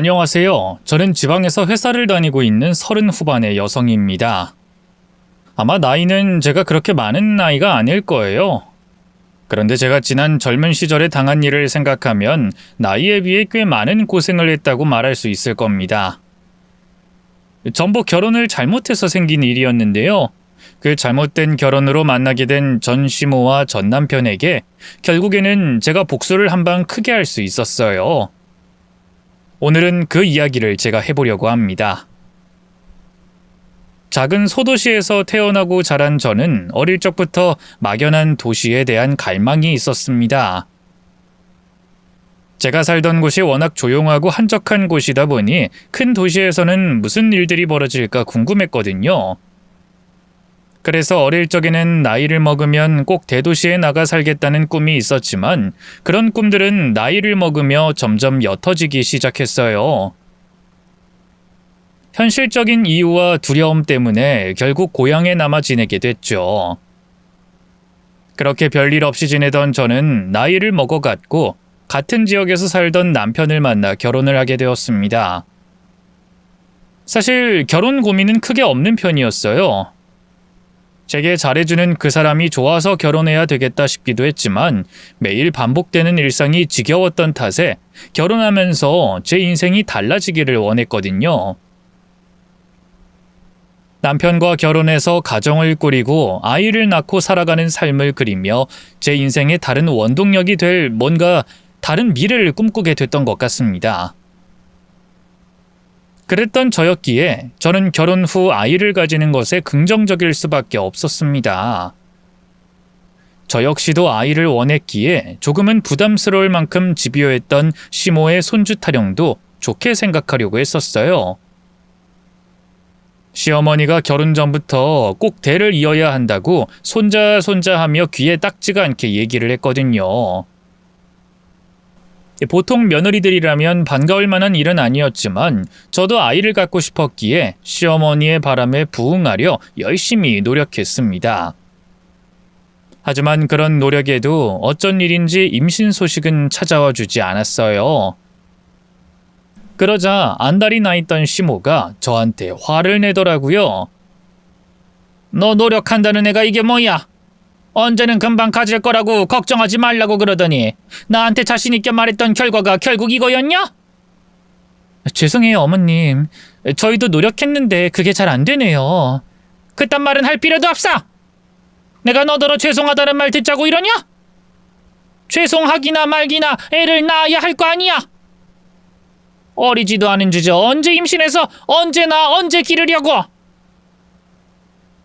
안녕하세요. 저는 지방에서 회사를 다니고 있는 30 후반의 여성입니다. 아마 나이는 제가 그렇게 많은 나이가 아닐 거예요. 그런데 제가 지난 젊은 시절에 당한 일을 생각하면 나이에 비해 꽤 많은 고생을 했다고 말할 수 있을 겁니다. 전부 결혼을 잘못해서 생긴 일이었는데요. 그 잘못된 결혼으로 만나게 된 전 시모와 전 남편에게 결국에는 제가 복수를 한 방 크게 할 수 있었어요. 오늘은 그 이야기를 제가 해보려고 합니다. 작은 소도시에서 태어나고 자란 저는 어릴 적부터 막연한 도시에 대한 갈망이 있었습니다. 제가 살던 곳이 워낙 조용하고 한적한 곳이다 보니 큰 도시에서는 무슨 일들이 벌어질까 궁금했거든요. 그래서 어릴 적에는 나이를 먹으면 꼭 대도시에 나가 살겠다는 꿈이 있었지만 그런 꿈들은 나이를 먹으며 점점 옅어지기 시작했어요. 현실적인 이유와 두려움 때문에 결국 고향에 남아 지내게 됐죠. 그렇게 별일 없이 지내던 저는 나이를 먹어갔고 같은 지역에서 살던 남편을 만나 결혼을 하게 되었습니다. 사실 결혼 고민은 크게 없는 편이었어요. 제게 잘해주는 그 사람이 좋아서 결혼해야 되겠다 싶기도 했지만 매일 반복되는 일상이 지겨웠던 탓에 결혼하면서 제 인생이 달라지기를 원했거든요. 남편과 결혼해서 가정을 꾸리고 아이를 낳고 살아가는 삶을 그리며 제 인생의 다른 원동력이 될 뭔가 다른 미래를 꿈꾸게 됐던 것 같습니다. 그랬던 저였기에 저는 결혼 후 아이를 가지는 것에 긍정적일 수밖에 없었습니다. 저 역시도 아이를 원했기에 조금은 부담스러울 만큼 집요했던 시모의 손주 타령도 좋게 생각하려고 했었어요. 시어머니가 결혼 전부터 꼭 대를 이어야 한다고 손자 하며 귀에 딱지가 않게 얘기를 했거든요. 보통 며느리들이라면 반가울 만한 일은 아니었지만 저도 아이를 갖고 싶었기에 시어머니의 바람에 부응하려 열심히 노력했습니다. 하지만 그런 노력에도 어쩐 일인지 임신 소식은 찾아와 주지 않았어요. 그러자 안달이 나 있던 시모가 저한테 화를 내더라고요. 너 노력한다는 애가 이게 뭐야? 언제는 금방 가질 거라고 걱정하지 말라고 그러더니 나한테 자신 있게 말했던 결과가 결국 이거였냐? 죄송해요, 어머님. 저희도 노력했는데 그게 잘 안 되네요. 그딴 말은 할 필요도 없어. 내가 너더러 죄송하다는 말 듣자고 이러냐? 죄송하기나 말기나 애를 낳아야 할 거 아니야. 어리지도 않은 주제 언제 임신해서 언제 낳아 언제 기르려고.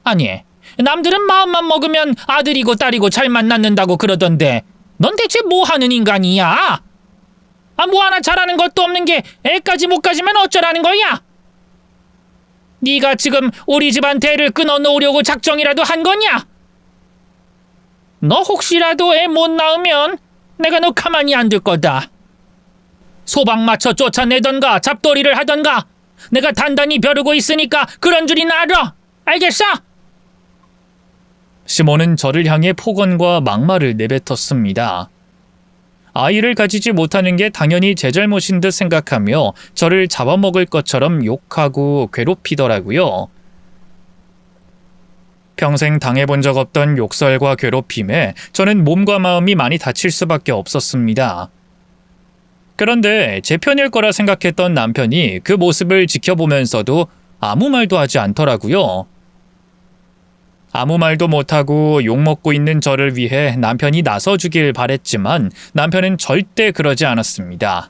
아니, 남들은 마음만 먹으면 아들이고 딸이고 잘만 낳는다고 그러던데 넌 대체 뭐 하는 인간이야? 뭐 하나 잘하는 것도 없는 게 애까지 못 가지면 어쩌라는 거야? 네가 지금 우리 집안 대를 끊어놓으려고 작정이라도 한 거냐? 너 혹시라도 애 못 낳으면 내가 너 가만히 안 둘 거다. 소방 맞춰 쫓아내던가 잡돌이를 하던가 내가 단단히 벼르고 있으니까 그런 줄이나 알아. 알겠어? 시모는 저를 향해 폭언과 막말을 내뱉었습니다. 아이를 가지지 못하는 게 당연히 제 잘못인 듯 생각하며 저를 잡아먹을 것처럼 욕하고 괴롭히더라고요. 평생 당해본 적 없던 욕설과 괴롭힘에 저는 몸과 마음이 많이 다칠 수밖에 없었습니다. 그런데 제 편일 거라 생각했던 남편이 그 모습을 지켜보면서도 아무 말도 하지 않더라고요. 아무 말도 못하고 욕먹고 있는 저를 위해 남편이 나서주길 바랬지만 남편은 절대 그러지 않았습니다.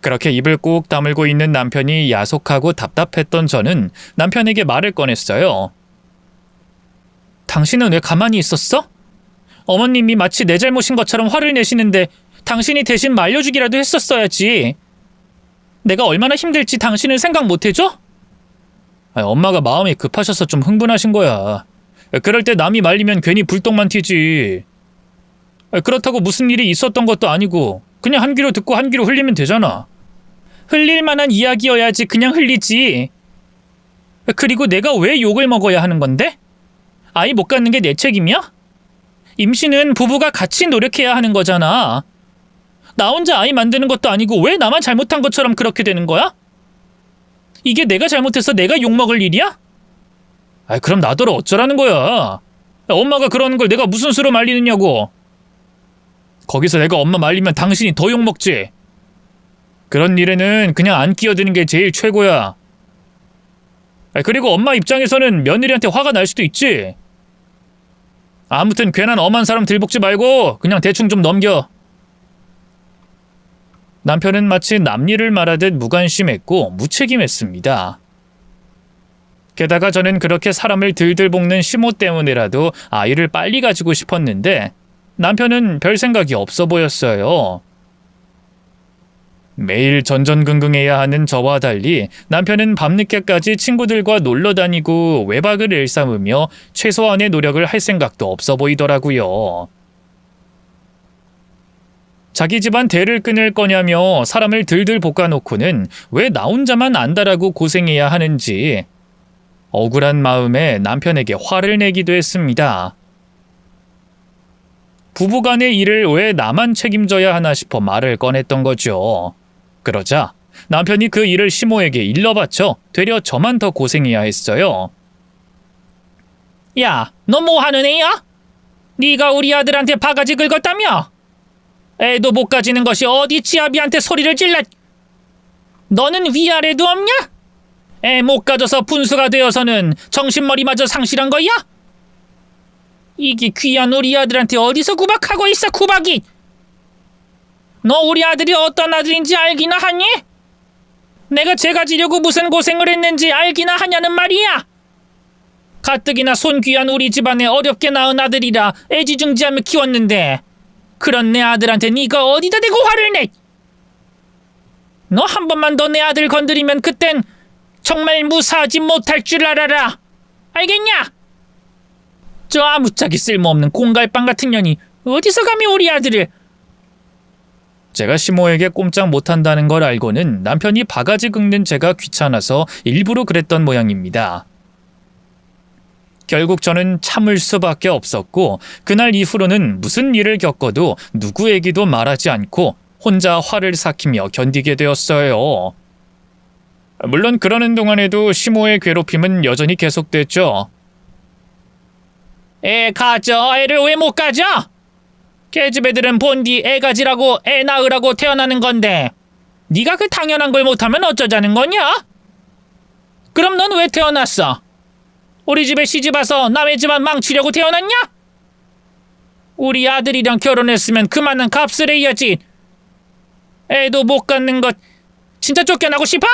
그렇게 입을 꾹 다물고 있는 남편이 야속하고 답답했던 저는 남편에게 말을 꺼냈어요. 당신은 왜 가만히 있었어? 어머님이 마치 내 잘못인 것처럼 화를 내시는데 당신이 대신 말려주기라도 했었어야지. 내가 얼마나 힘들지 당신은 생각 못 해줘? 엄마가 마음이 급하셔서 좀 흥분하신 거야. 그럴 때 남이 말리면 괜히 불똥만 튀지. 그렇다고 무슨 일이 있었던 것도 아니고 그냥 한 귀로 듣고 한 귀로 흘리면 되잖아. 흘릴 만한 이야기여야지 그냥 흘리지. 그리고 내가 왜 욕을 먹어야 하는 건데? 아이 못 갖는 게 내 책임이야? 임신은 부부가 같이 노력해야 하는 거잖아. 나 혼자 아이 만드는 것도 아니고 왜 나만 잘못한 것처럼 그렇게 되는 거야? 이게 내가 잘못해서 내가 욕먹을 일이야? 그럼 나더러 어쩌라는 거야? 엄마가 그러는 걸 내가 무슨 수로 말리느냐고. 거기서 내가 엄마 말리면 당신이 더 욕먹지. 그런 일에는 그냥 안 끼어드는 게 제일 최고야. 그리고 엄마 입장에서는 며느리한테 화가 날 수도 있지. 아무튼 괜한 엄한 사람 들볶지 말고 그냥 대충 좀 넘겨. 남편은 마치 남일을 말하듯 무관심했고 무책임했습니다. 게다가 저는 그렇게 사람을 들들 볶는 시모 때문에라도 아이를 빨리 가지고 싶었는데 남편은 별 생각이 없어 보였어요. 매일 전전긍긍해야 하는 저와 달리 남편은 밤늦게까지 친구들과 놀러 다니고 외박을 일삼으며 최소한의 노력을 할 생각도 없어 보이더라고요. 자기 집안 대를 끊을 거냐며 사람을 들들 볶아놓고는 왜 나 혼자만 안다라고 고생해야 하는지 억울한 마음에 남편에게 화를 내기도 했습니다. 부부간의 일을 왜 나만 책임져야 하나 싶어 말을 꺼냈던 거죠. 그러자 남편이 그 일을 시모에게 일러바쳐 되려 저만 더 고생해야 했어요. 야, 너 뭐 하는 애야? 네가 우리 아들한테 바가지 긁었다며? 애도 못 가지는 것이 어디 지아비한테 소리를 질러. 너는 위아래도 없냐? 애 못 가져서 분수가 되어서는 정신머리마저 상실한 거야? 이게 귀한 우리 아들한테 어디서 구박하고 있어, 구박이! 너 우리 아들이 어떤 아들인지 알기나 하니? 내가 쟤 가지려고 무슨 고생을 했는지 알기나 하냐는 말이야. 가뜩이나 손귀한 우리 집안에 어렵게 낳은 아들이라 애지중지하며 키웠는데 그런 내 아들한테 네가 어디다 대고 화를 내? 너 한 번만 더 내 아들 건드리면 그땐 정말 무사하지 못할 줄 알아라. 알겠냐? 저 아무짝에 쓸모없는 공갈빵 같은 년이 어디서 감히 우리 아들을. 제가 시모에게 꼼짝 못한다는 걸 알고는 남편이 바가지 긁는 제가 귀찮아서 일부러 그랬던 모양입니다. 결국 저는 참을 수밖에 없었고 그날 이후로는 무슨 일을 겪어도 누구에게도 말하지 않고 혼자 화를 삭히며 견디게 되었어요. 물론 그러는 동안에도 시모의 괴롭힘은 여전히 계속됐죠. 애 가져. 애를 왜 못 가져? 걔집 애들은 본디 애 가지라고 애 낳으라고 태어나는 건데 네가 그 당연한 걸 못하면 어쩌자는 거냐? 그럼 넌 왜 태어났어? 우리 집에 시집와서 남의 집안 망치려고 태어났냐? 우리 아들이랑 결혼했으면 그만한 값을 해야지. 애도 못 갖는 것 진짜 쫓겨나고 싶어?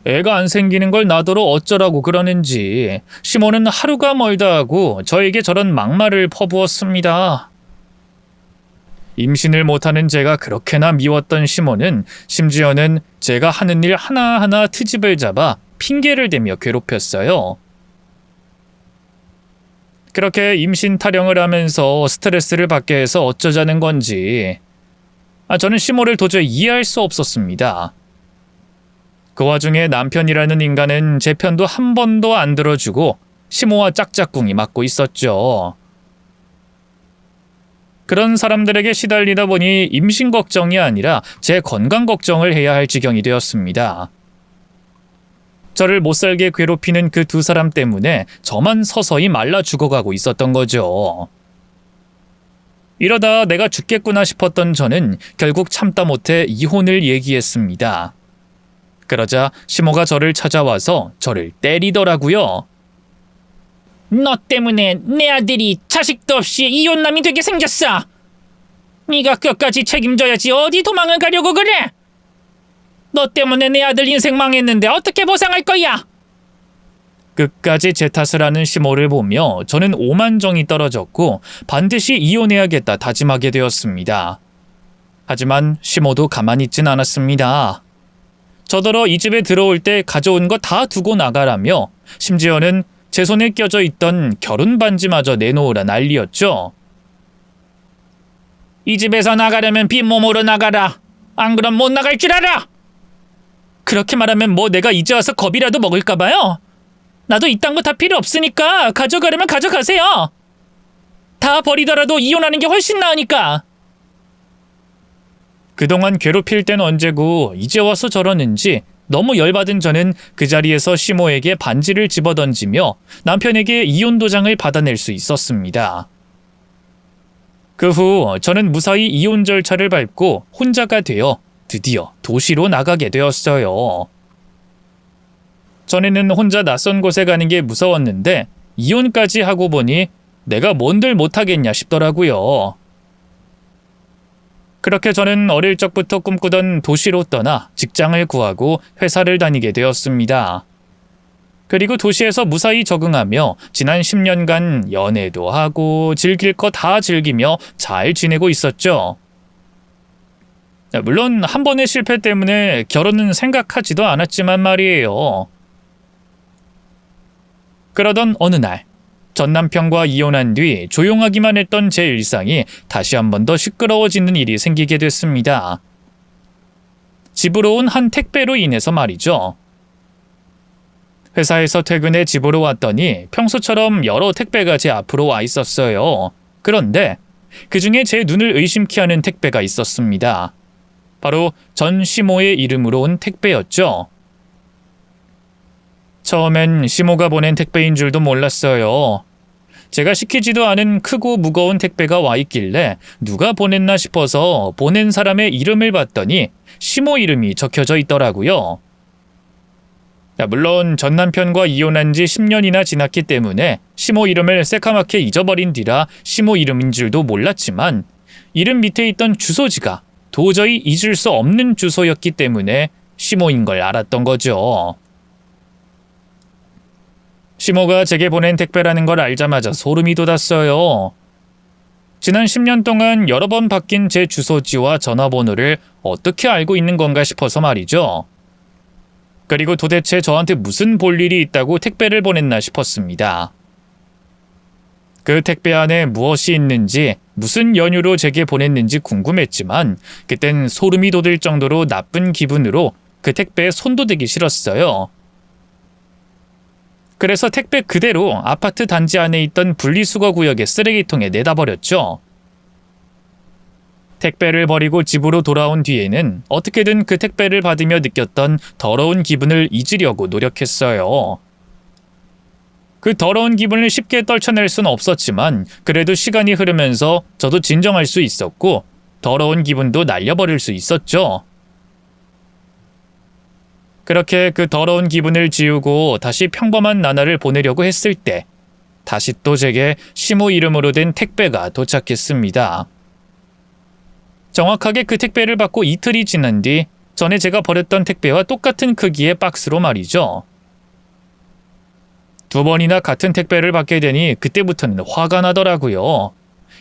애가 안 생기는 걸 나더러 어쩌라고 그러는지 시모는 하루가 멀다 하고 저에게 저런 막말을 퍼부었습니다. 임신을 못하는 제가 그렇게나 미웠던 시모는 심지어는 제가 하는 일 하나하나 트집을 잡아 핑계를 대며 괴롭혔어요. 그렇게 임신 타령을 하면서 스트레스를 받게 해서 어쩌자는 건지 저는 시모를 도저히 이해할 수 없었습니다. 그 와중에 남편이라는 인간은 제 편도 한 번도 안 들어주고 시모와 짝짝꿍이 맞고 있었죠. 그런 사람들에게 시달리다 보니 임신 걱정이 아니라 제 건강 걱정을 해야 할 지경이 되었습니다. 저를 못살게 괴롭히는 그 두 사람 때문에 저만 서서히 말라 죽어가고 있었던 거죠. 이러다 내가 죽겠구나 싶었던 저는 결국 참다 못해 이혼을 얘기했습니다. 그러자 시모가 저를 찾아와서 저를 때리더라고요. 너 때문에 내 아들이 자식도 없이 이혼남이 되게 생겼어. 네가 끝까지 책임져야지 어디 도망을 가려고 그래? 너 때문에 내 아들 인생 망했는데 어떻게 보상할 거야? 끝까지 제 탓을 하는 시모를 보며 저는 오만정이 떨어졌고 반드시 이혼해야겠다 다짐하게 되었습니다. 하지만 시모도 가만히 있진 않았습니다. 저더러 이 집에 들어올 때 가져온 거 다 두고 나가라며 심지어는 제 손에 껴져 있던 결혼 반지마저 내놓으라 난리였죠. 이 집에서 나가려면 빈몸으로 나가라. 안 그럼 못 나갈 줄 알아. 그렇게 말하면 뭐 내가 이제 와서 겁이라도 먹을까 봐요. 나도 이딴 거 다 필요 없으니까 가져가려면 가져가세요. 다 버리더라도 이혼하는 게 훨씬 나으니까. 그동안 괴롭힐 땐 언제고 이제 와서 저러는지 너무 열받은 저는 그 자리에서 시모에게 반지를 집어던지며 남편에게 이혼 도장을 받아낼 수 있었습니다. 그 후 저는 무사히 이혼 절차를 밟고 혼자가 되어 드디어 도시로 나가게 되었어요. 전에는 혼자 낯선 곳에 가는 게 무서웠는데 이혼까지 하고 보니 내가 뭔들 못하겠냐 싶더라고요. 그렇게 저는 어릴 적부터 꿈꾸던 도시로 떠나 직장을 구하고 회사를 다니게 되었습니다. 그리고 도시에서 무사히 적응하며 지난 10년간 연애도 하고 즐길 거 다 즐기며 잘 지내고 있었죠. 물론 한 번의 실패 때문에 결혼은 생각하지도 않았지만 말이에요. 그러던 어느 날 전 남편과 이혼한 뒤 조용하기만 했던 제 일상이 다시 한 번 더 시끄러워지는 일이 생기게 됐습니다. 집으로 온 한 택배로 인해서 말이죠. 회사에서 퇴근해 집으로 왔더니 평소처럼 여러 택배가 제 앞으로 와 있었어요. 그런데 그 중에 제 눈을 의심케 하는 택배가 있었습니다. 바로 전 시모의 이름으로 온 택배였죠. 처음엔 시모가 보낸 택배인 줄도 몰랐어요. 제가 시키지도 않은 크고 무거운 택배가 와 있길래 누가 보냈나 싶어서 보낸 사람의 이름을 봤더니 시모 이름이 적혀져 있더라고요. 물론 전 남편과 이혼한 지 10년이나 지났기 때문에 시모 이름을 새카맣게 잊어버린 뒤라 시모 이름인 줄도 몰랐지만 이름 밑에 있던 주소지가 도저히 잊을 수 없는 주소였기 때문에 시모인 걸 알았던 거죠. 시모가 제게 보낸 택배라는 걸 알자마자 소름이 돋았어요. 지난 10년 동안 여러 번 바뀐 제 주소지와 전화번호를 어떻게 알고 있는 건가 싶어서 말이죠. 그리고 도대체 저한테 무슨 볼일이 있다고 택배를 보냈나 싶었습니다. 그 택배 안에 무엇이 있는지, 무슨 연유로 제게 보냈는지 궁금했지만 그땐 소름이 돋을 정도로 나쁜 기분으로 그 택배에 손도 대기 싫었어요. 그래서 택배 그대로 아파트 단지 안에 있던 분리수거 구역의 쓰레기통에 내다 버렸죠. 택배를 버리고 집으로 돌아온 뒤에는 어떻게든 그 택배를 받으며 느꼈던 더러운 기분을 잊으려고 노력했어요. 그 더러운 기분을 쉽게 떨쳐낼 수는 없었지만 그래도 시간이 흐르면서 저도 진정할 수 있었고 더러운 기분도 날려버릴 수 있었죠. 그렇게 그 더러운 기분을 지우고 다시 평범한 나날을 보내려고 했을 때 다시 또 제게 시모 이름으로 된 택배가 도착했습니다. 정확하게 그 택배를 받고 이틀이 지난 뒤 전에 제가 버렸던 택배와 똑같은 크기의 박스로 말이죠. 2번이나 같은 택배를 받게 되니 그때부터는 화가 나더라고요.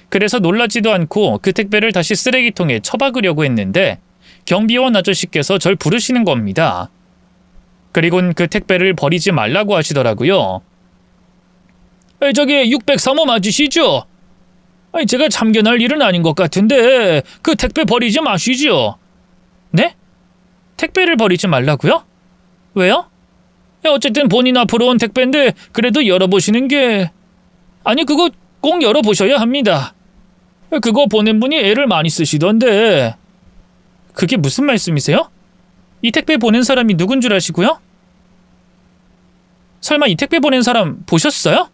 그래서 놀라지도 않고 그 택배를 다시 쓰레기통에 처박으려고 했는데 경비원 아저씨께서 절 부르시는 겁니다. 그리곤 그 택배를 버리지 말라고 하시더라고요. 저기 603호 맞으시죠? 제가 참견할 일은 아닌 것 같은데 그 택배 버리지 마시죠. 네? 택배를 버리지 말라고요? 왜요? 어쨌든 본인 앞으로 온 택배인데 그래도 열어보시는 게... 아니 그거 꼭 열어보셔야 합니다. 그거 보낸 분이 애를 많이 쓰시던데... 그게 무슨 말씀이세요? 이 택배 보낸 사람이 누군 줄 아시고요? 설마 이 택배 보낸 사람 보셨어요?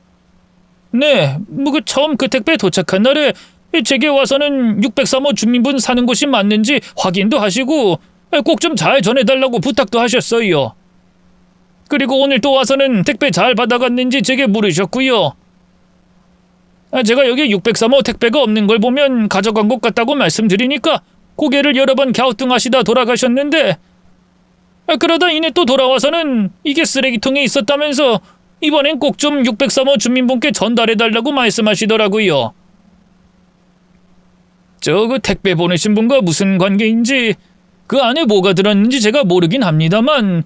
네, 처음 그 택배 도착한 날에 제게 와서는 603호 주민분 사는 곳이 맞는지 확인도 하시고 꼭 좀 잘 전해달라고 부탁도 하셨어요. 그리고 오늘 또 와서는 택배 잘 받아갔는지 제게 물으셨고요. 제가 여기 603호 택배가 없는 걸 보면 가져간 것 같다고 말씀드리니까 고개를 여러 번 갸우뚱하시다 돌아가셨는데 그러다 이내 또 돌아와서는 이게 쓰레기통에 있었다면서 이번엔 꼭 좀 603호 주민분께 전달해달라고 말씀하시더라고요. 그 택배 보내신 분과 무슨 관계인지 그 안에 뭐가 들었는지 제가 모르긴 합니다만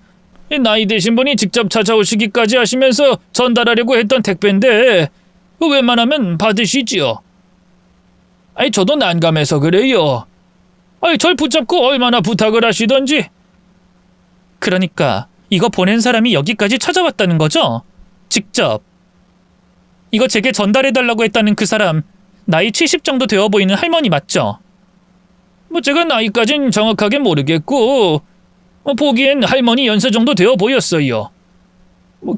나이 드신 분이 직접 찾아오시기까지 하시면서 전달하려고 했던 택배인데 웬만하면 받으시지요. 저도 난감해서 그래요. 절 붙잡고 얼마나 부탁을 하시던지. 그러니까 이거 보낸 사람이 여기까지 찾아왔다는 거죠? 직접. 이거 제게 전달해달라고 했다는 그 사람 나이 70 정도 되어 보이는 할머니 맞죠? 제가 나이까진 정확하게 모르겠고 보기엔 할머니 연세 정도 되어 보였어요.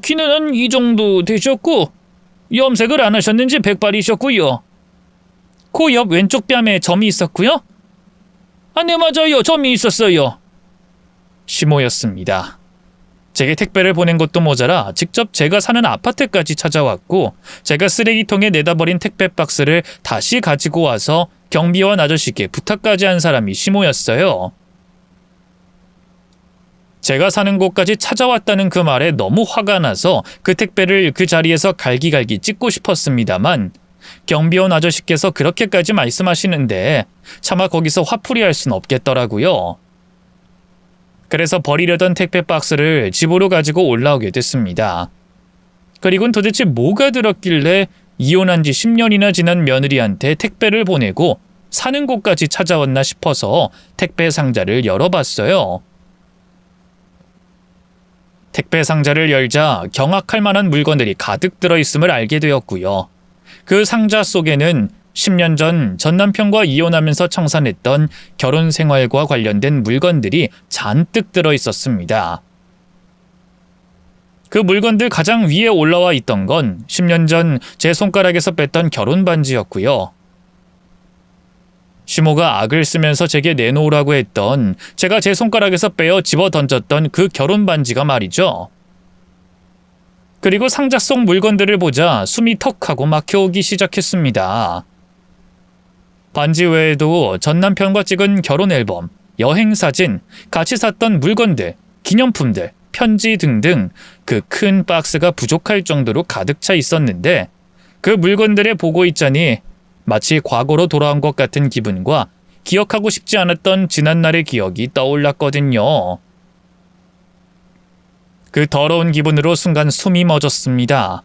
키는 한 이 정도 되셨고 염색을 안 하셨는지 백발이셨고요. 코 옆 왼쪽 뺨에 점이 있었고요. 네 맞아요. 점이 있었어요. 시모였습니다. 제게 택배를 보낸 것도 모자라 직접 제가 사는 아파트까지 찾아왔고 제가 쓰레기통에 내다버린 택배 박스를 다시 가지고 와서 경비원 아저씨께 부탁까지 한 사람이 시모였어요. 제가 사는 곳까지 찾아왔다는 그 말에 너무 화가 나서 그 택배를 그 자리에서 갈기갈기 찢고 싶었습니다만 경비원 아저씨께서 그렇게까지 말씀하시는데 차마 거기서 화풀이할 순 없겠더라고요. 그래서 버리려던 택배 박스를 집으로 가지고 올라오게 됐습니다. 그리고는 도대체 뭐가 들었길래 이혼한 지 10년이나 지난 며느리한테 택배를 보내고 사는 곳까지 찾아왔나 싶어서 택배 상자를 열어봤어요. 택배 상자를 열자 경악할 만한 물건들이 가득 들어있음을 알게 되었고요. 그 상자 속에는 10년 전 전남편과 이혼하면서 청산했던 결혼 생활과 관련된 물건들이 잔뜩 들어있었습니다. 그 물건들 가장 위에 올라와 있던 건 10년 전 제 손가락에서 뺐던 결혼 반지였고요. 시모가 악을 쓰면서 제게 내놓으라고 했던 제가 제 손가락에서 빼어 집어 던졌던 그 결혼 반지가 말이죠. 그리고 상자 속 물건들을 보자 숨이 턱하고 막혀오기 시작했습니다. 반지 외에도 전 남편과 찍은 결혼 앨범, 여행 사진, 같이 샀던 물건들, 기념품들, 편지 등등 그 큰 박스가 부족할 정도로 가득 차 있었는데 그 물건들을 보고 있자니 마치 과거로 돌아온 것 같은 기분과 기억하고 싶지 않았던 지난날의 기억이 떠올랐거든요. 그 더러운 기분으로 순간 숨이 멎었습니다.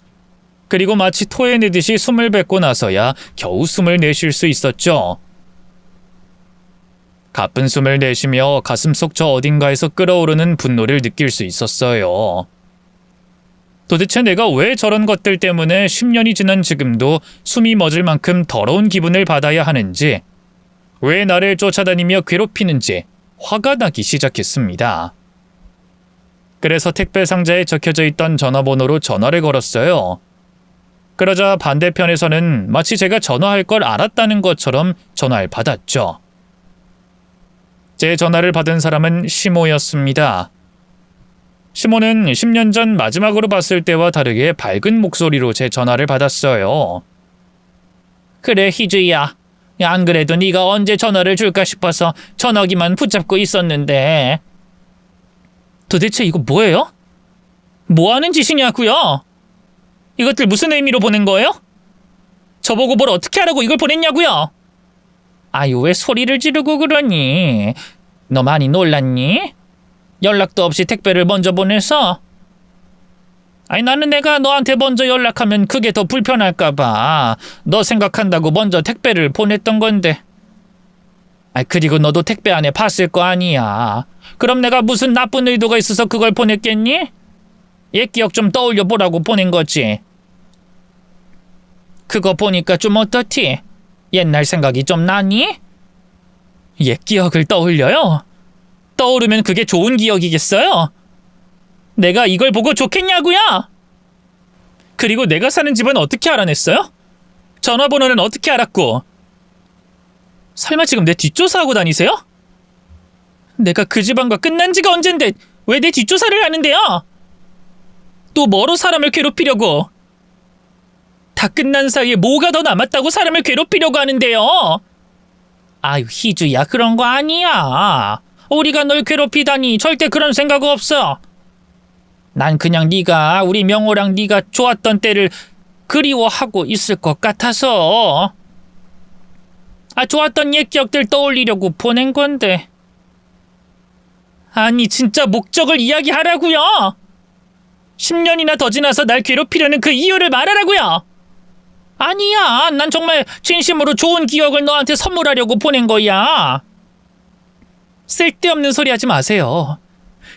그리고 마치 토해내듯이 숨을 뱉고 나서야 겨우 숨을 내쉴 수 있었죠. 가쁜 숨을 내쉬며 가슴속 저 어딘가에서 끓어오르는 분노를 느낄 수 있었어요. 도대체 내가 왜 저런 것들 때문에 10년이 지난 지금도 숨이 멎을 만큼 더러운 기분을 받아야 하는지, 왜 나를 쫓아다니며 괴롭히는지 화가 나기 시작했습니다. 그래서 택배 상자에 적혀져 있던 전화번호로 전화를 걸었어요. 그러자 반대편에서는 마치 제가 전화할 걸 알았다는 것처럼 전화를 받았죠. 제 전화를 받은 사람은 시모였습니다. 시모는 10년 전 마지막으로 봤을 때와 다르게 밝은 목소리로 제 전화를 받았어요. 그래 희주야. 안 그래도 네가 언제 전화를 줄까 싶어서 전화기만 붙잡고 있었는데. 도대체 이거 뭐예요? 뭐 하는 짓이냐고요? 이것들 무슨 의미로 보낸 거예요? 저보고 뭘 어떻게 하라고 이걸 보냈냐고요? 아유 왜 소리를 지르고 그러니? 너 많이 놀랐니? 연락도 없이 택배를 먼저 보내서? 아니 나는 내가 너한테 먼저 연락하면 그게 더 불편할까봐 너 생각한다고 먼저 택배를 보냈던 건데. 아니 그리고 너도 택배 안에 봤을 거 아니야. 그럼 내가 무슨 나쁜 의도가 있어서 그걸 보냈겠니? 옛 기억 좀 떠올려 보라고 보낸 거지. 그거 보니까 좀 어떻지? 옛날 생각이 좀 나니? 옛 기억을 떠올려요? 떠오르면 그게 좋은 기억이겠어요? 내가 이걸 보고 좋겠냐고요? 그리고 내가 사는 집은 어떻게 알아냈어요? 전화번호는 어떻게 알았고? 설마 지금 내 뒷조사하고 다니세요? 내가 그 집안과 끝난 지가 언젠데 왜 내 뒷조사를 하는데요? 또 뭐로 사람을 괴롭히려고? 다 끝난 사이에 뭐가 더 남았다고 사람을 괴롭히려고 하는데요? 아유 희주야 그런 거 아니야. 우리가 널 괴롭히다니 절대 그런 생각 없어. 난 그냥 네가 우리 명호랑 네가 좋았던 때를 그리워하고 있을 것 같아서. 좋았던 옛 기억들 떠올리려고 보낸 건데. 아니 진짜 목적을 이야기하라고요. 10년이나 더 지나서 날 괴롭히려는 그 이유를 말하라고요. 아니야 난 정말 진심으로 좋은 기억을 너한테 선물하려고 보낸 거야. 쓸데없는 소리 하지 마세요.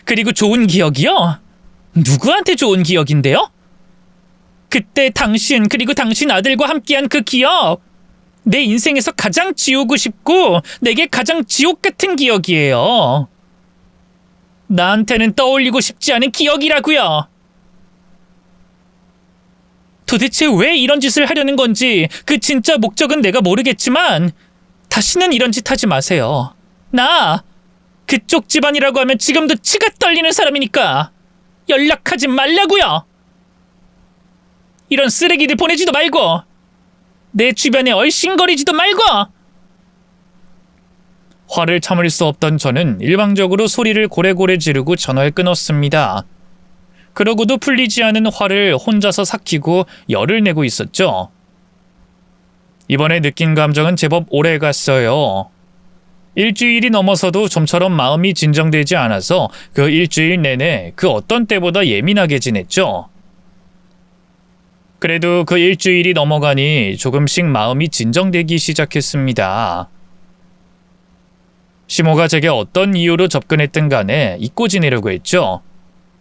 그리고 좋은 기억이요? 누구한테 좋은 기억인데요? 그때 당신 그리고 당신 아들과 함께한 그 기억. 내 인생에서 가장 지우고 싶고 내게 가장 지옥 같은 기억이에요. 나한테는 떠올리고 싶지 않은 기억이라고요. 도대체 왜 이런 짓을 하려는 건지 그 진짜 목적은 내가 모르겠지만 다시는 이런 짓 하지 마세요. 나 그쪽 집안이라고 하면 지금도 치가 떨리는 사람이니까 연락하지 말라고요. 이런 쓰레기들 보내지도 말고 내 주변에 얼씬거리지도 말고. 화를 참을 수 없던 저는 일방적으로 소리를 고래고래 지르고 전화를 끊었습니다. 그러고도 풀리지 않은 화를 혼자서 삭히고 열을 내고 있었죠. 이번에 느낀 감정은 제법 오래 갔어요. 일주일이 넘어서도 좀처럼 마음이 진정되지 않아서 그 일주일 내내 그 어떤 때보다 예민하게 지냈죠. 그래도 그 일주일이 넘어가니 조금씩 마음이 진정되기 시작했습니다. 시모가 제게 어떤 이유로 접근했든 간에 잊고 지내려고 했죠.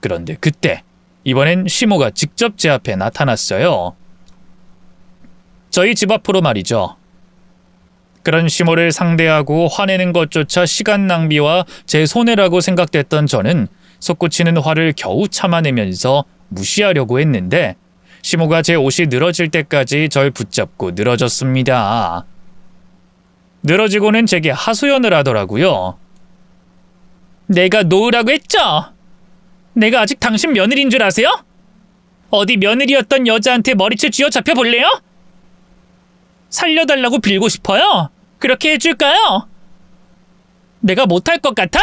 그런데 그때 이번엔 시모가 직접 제 앞에 나타났어요. 저희 집 앞으로 말이죠. 그런 시모를 상대하고 화내는 것조차 시간 낭비와 제 손해라고 생각됐던 저는 솟구치는 화를 겨우 참아내면서 무시하려고 했는데 시모가 제 옷이 늘어질 때까지 절 붙잡고 늘어졌습니다. 늘어지고는 제게 하소연을 하더라고요. 내가 놓으라고 했죠? 내가 아직 당신 며느리인 줄 아세요? 어디 며느리였던 여자한테 머리채 쥐어잡혀 볼래요? 살려달라고 빌고 싶어요? 그렇게 해줄까요? 내가 못할 것 같아?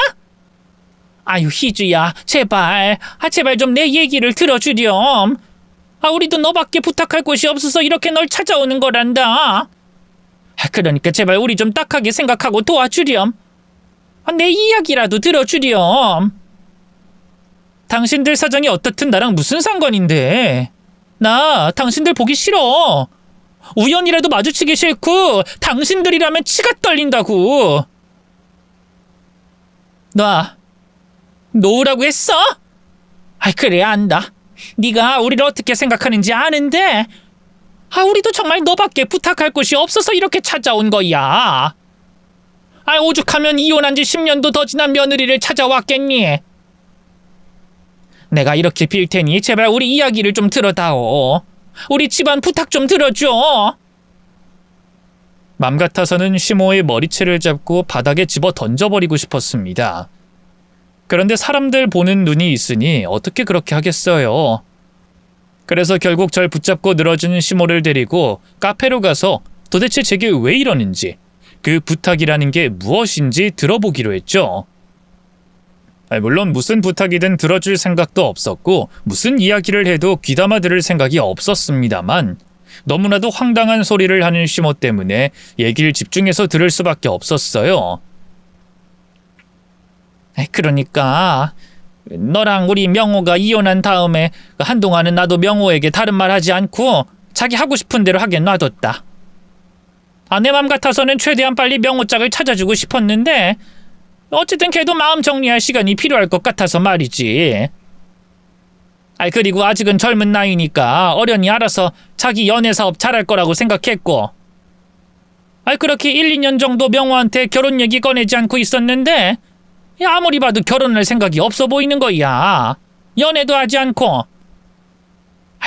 아유 희주야 제발 제발 좀 내 얘기를 들어주렴. 우리도 너밖에 부탁할 곳이 없어서 이렇게 널 찾아오는 거란다. 그러니까 제발 우리 좀 딱하게 생각하고 도와주렴. 내 이야기라도 들어주렴. 당신들 사정이 어떻든 나랑 무슨 상관인데. 나 당신들 보기 싫어. 우연이라도 마주치기 싫고 당신들이라면 치가 떨린다고. 놓으라고 했어? 그래 안다. 네가 우리를 어떻게 생각하는지 아는데 우리도 정말 너밖에 부탁할 곳이 없어서 이렇게 찾아온 거야. 오죽하면 이혼한 지 10년도 더 지난 며느리를 찾아왔겠니? 내가 이렇게 빌 테니 제발 우리 이야기를 좀 들어다오. 우리 집안 부탁 좀 들어줘. 맘 같아서는 시모의 머리채를 잡고 바닥에 집어 던져버리고 싶었습니다. 그런데 사람들 보는 눈이 있으니 어떻게 그렇게 하겠어요. 그래서 결국 절 붙잡고 늘어진 시모를 데리고 카페로 가서 도대체 제게 왜 이러는지, 그 부탁이라는 게 무엇인지 들어보기로 했죠. 물론 무슨 부탁이든 들어줄 생각도 없었고 무슨 이야기를 해도 귀담아 들을 생각이 없었습니다만 너무나도 황당한 소리를 하는 시모 때문에 얘기를 집중해서 들을 수밖에 없었어요. 그러니까 너랑 우리 명호가 이혼한 다음에 한동안은 나도 명호에게 다른 말 하지 않고 자기 하고 싶은 대로 하게 놔뒀다. 내 맘 같아서는 최대한 빨리 명호 짝을 찾아주고 싶었는데 어쨌든 걔도 마음 정리할 시간이 필요할 것 같아서 말이지. 그리고 아직은 젊은 나이니까 어련히 알아서 자기 연애 사업 잘할 거라고 생각했고 그렇게 1, 2년 정도 명호한테 결혼 얘기 꺼내지 않고 있었는데 아무리 봐도 결혼할 생각이 없어 보이는 거야. 연애도 하지 않고.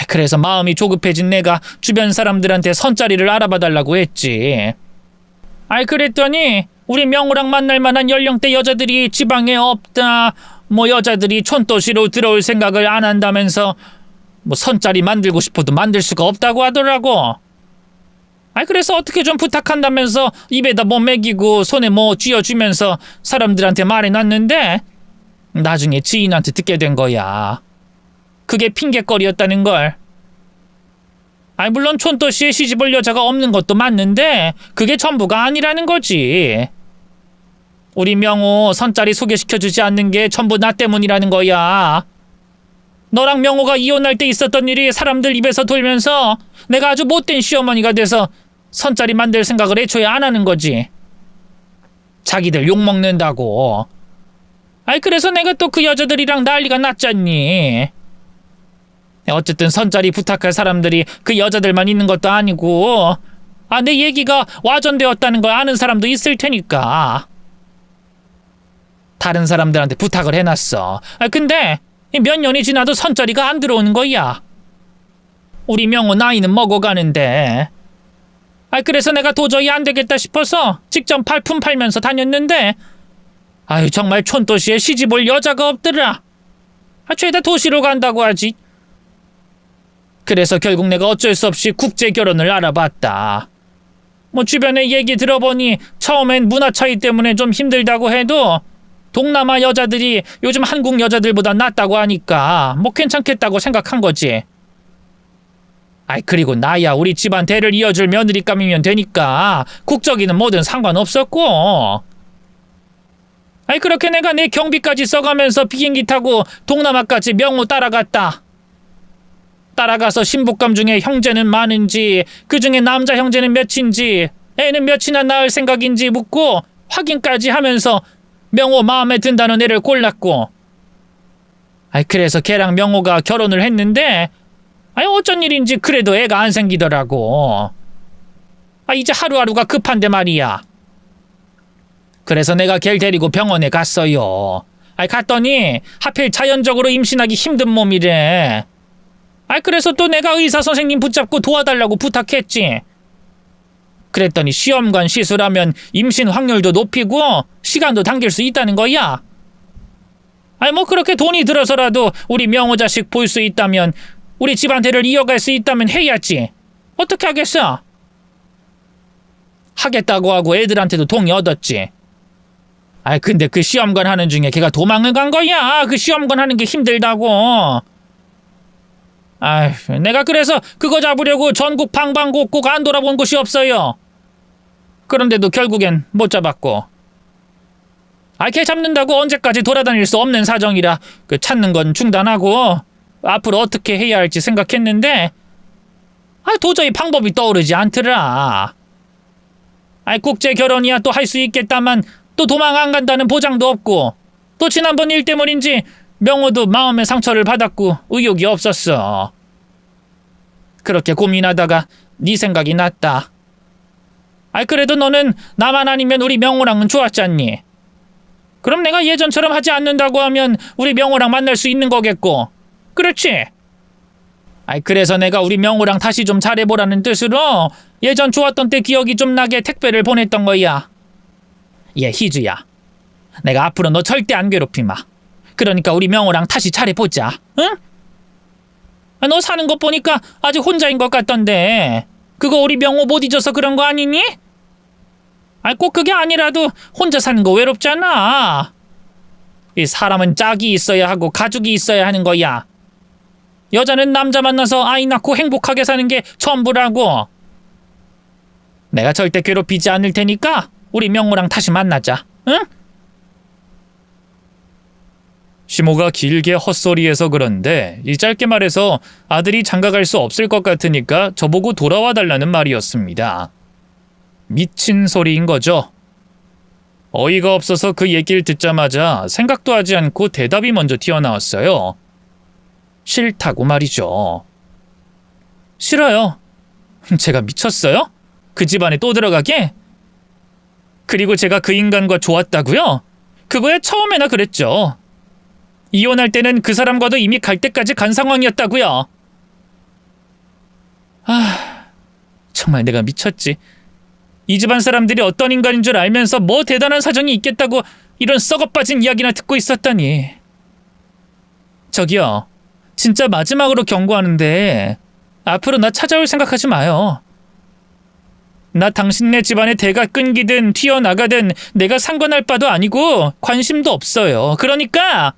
그래서 마음이 조급해진 내가 주변 사람들한테 선자리를 알아봐 달라고 했지. 그랬더니 우리 명호랑 만날 만한 연령대 여자들이 지방에 없다. 여자들이 촌도시로 들어올 생각을 안 한다면서 선자리 만들고 싶어도 만들 수가 없다고 하더라고. 그래서 어떻게 좀 부탁한다면서 입에다 먹이고 손에 쥐어주면서 사람들한테 말해놨는데 나중에 지인한테 듣게 된 거야. 그게 핑계거리였다는 걸. 물론 촌도시에 시집올 여자가 없는 것도 맞는데 그게 전부가 아니라는 거지. 우리 명호 선자리 소개시켜주지 않는 게 전부 나 때문이라는 거야. 너랑 명호가 이혼할 때 있었던 일이 사람들 입에서 돌면서 내가 아주 못된 시어머니가 돼서 선자리 만들 생각을 애초에 안 하는 거지. 자기들 욕먹는다고. 그래서 내가 또 그 여자들이랑 난리가 났잖니. 어쨌든 선자리 부탁할 사람들이 그 여자들만 있는 것도 아니고 내 얘기가 와전되었다는 걸 아는 사람도 있을 테니까. 다른 사람들한테 부탁을 해놨어. 근데 몇 년이 지나도 선자리가 안 들어오는 거야. 우리 명호 나이는 먹어가는데. 그래서 내가 도저히 안 되겠다 싶어서 직접 발품 팔면서 다녔는데 정말 촌도시에 시집올 여자가 없더라. 죄다 도시로 간다고 하지. 그래서 결국 내가 어쩔 수 없이 국제 결혼을 알아봤다. 주변에 얘기 들어보니 처음엔 문화 차이 때문에 좀 힘들다고 해도 동남아 여자들이 요즘 한국 여자들보다 낫다고 하니까 괜찮겠다고 생각한 거지. 그리고 나야 우리 집안 대를 이어줄 며느리감이면 되니까 국적이는 뭐든 상관없었고. 그렇게 내가 내 경비까지 써가면서 비행기 타고 동남아까지 명호 따라갔다. 따라가서 신부감 중에 형제는 많은지, 그 중에 남자 형제는 몇인지, 애는 몇이나 낳을 생각인지 묻고 확인까지 하면서 명호 마음에 든다는 애를 골랐고. 그래서 걔랑 명호가 결혼을 했는데 어쩐 일인지 그래도 애가 안 생기더라고. 이제 하루하루가 급한데 말이야. 그래서 내가 걔를 데리고 병원에 갔어요. 갔더니 하필 자연적으로 임신하기 힘든 몸이래. 그래서 또 내가 의사 선생님 붙잡고 도와달라고 부탁했지. 그랬더니 시험관 시술하면 임신 확률도 높이고 시간도 당길 수 있다는 거야. 그렇게 돈이 들어서라도 우리 명호 자식 볼 수 있다면, 우리 집안 대를 이어갈 수 있다면 해야지. 어떻게 하겠어? 하겠다고 하고 애들한테도 동의 얻었지. 근데 그 시험관 하는 중에 걔가 도망을 간 거야. 그 시험관 하는 게 힘들다고. 내가 그래서 그거 잡으려고 전국 방방곡곡 안 돌아본 곳이 없어요. 그런데도 결국엔 못 잡았고. 걔 잡는다고 언제까지 돌아다닐 수 없는 사정이라 찾는 건 중단하고 앞으로 어떻게 해야 할지 생각했는데 도저히 방법이 떠오르지 않더라. 국제 결혼이야 또 할 수 있겠다만 또 도망 안 간다는 보장도 없고, 또 지난번 일 때문인지 명호도 마음의 상처를 받았고 의욕이 없었어. 그렇게 고민하다가 네 생각이 났다. 그래도 너는 나만 아니면 우리 명호랑은 좋았잖니. 그럼 내가 예전처럼 하지 않는다고 하면 우리 명호랑 만날 수 있는 거겠고. 그렇지? 그래서 내가 우리 명호랑 다시 좀 잘해보라는 뜻으로 예전 좋았던 때 기억이 좀 나게 택배를 보냈던 거야. 희주야, 내가 앞으로 너 절대 안 괴롭히마. 그러니까 우리 명호랑 다시 잘해보자. 응? 너 사는 것 보니까 아직 혼자인 것 같던데 그거 우리 명호 못 잊어서 그런 거 아니니? 꼭 그게 아니라도 혼자 사는 거 외롭잖아. 이 사람은 짝이 있어야 하고 가족이 있어야 하는 거야. 여자는 남자 만나서 아이 낳고 행복하게 사는 게 전부라고. 내가 절대 괴롭히지 않을 테니까 우리 명호랑 다시 만나자. 응? 시모가 길게 헛소리해서 그런데 이 짧게 말해서 아들이 장가갈 수 없을 것 같으니까 저보고 돌아와 달라는 말이었습니다. 미친 소리인 거죠. 어이가 없어서 그 얘기를 듣자마자 생각도 하지 않고 대답이 먼저 튀어나왔어요. 싫다고 말이죠. 싫어요. 제가 미쳤어요? 그 집안에 또 들어가게? 그리고 제가 그 인간과 좋았다고요? 그거야 처음에나 그랬죠. 이혼할 때는 그 사람과도 이미 갈 때까지 간 상황이었다고요. 정말 내가 미쳤지. 이 집안 사람들이 어떤 인간인 줄 알면서 뭐 대단한 사정이 있겠다고 이런 썩어빠진 이야기나 듣고 있었다니. 저기요, 진짜 마지막으로 경고하는데 앞으로 나 찾아올 생각하지 마요. 나 당신네 집안의 대가 끊기든 튀어나가든 내가 상관할 바도 아니고 관심도 없어요. 그러니까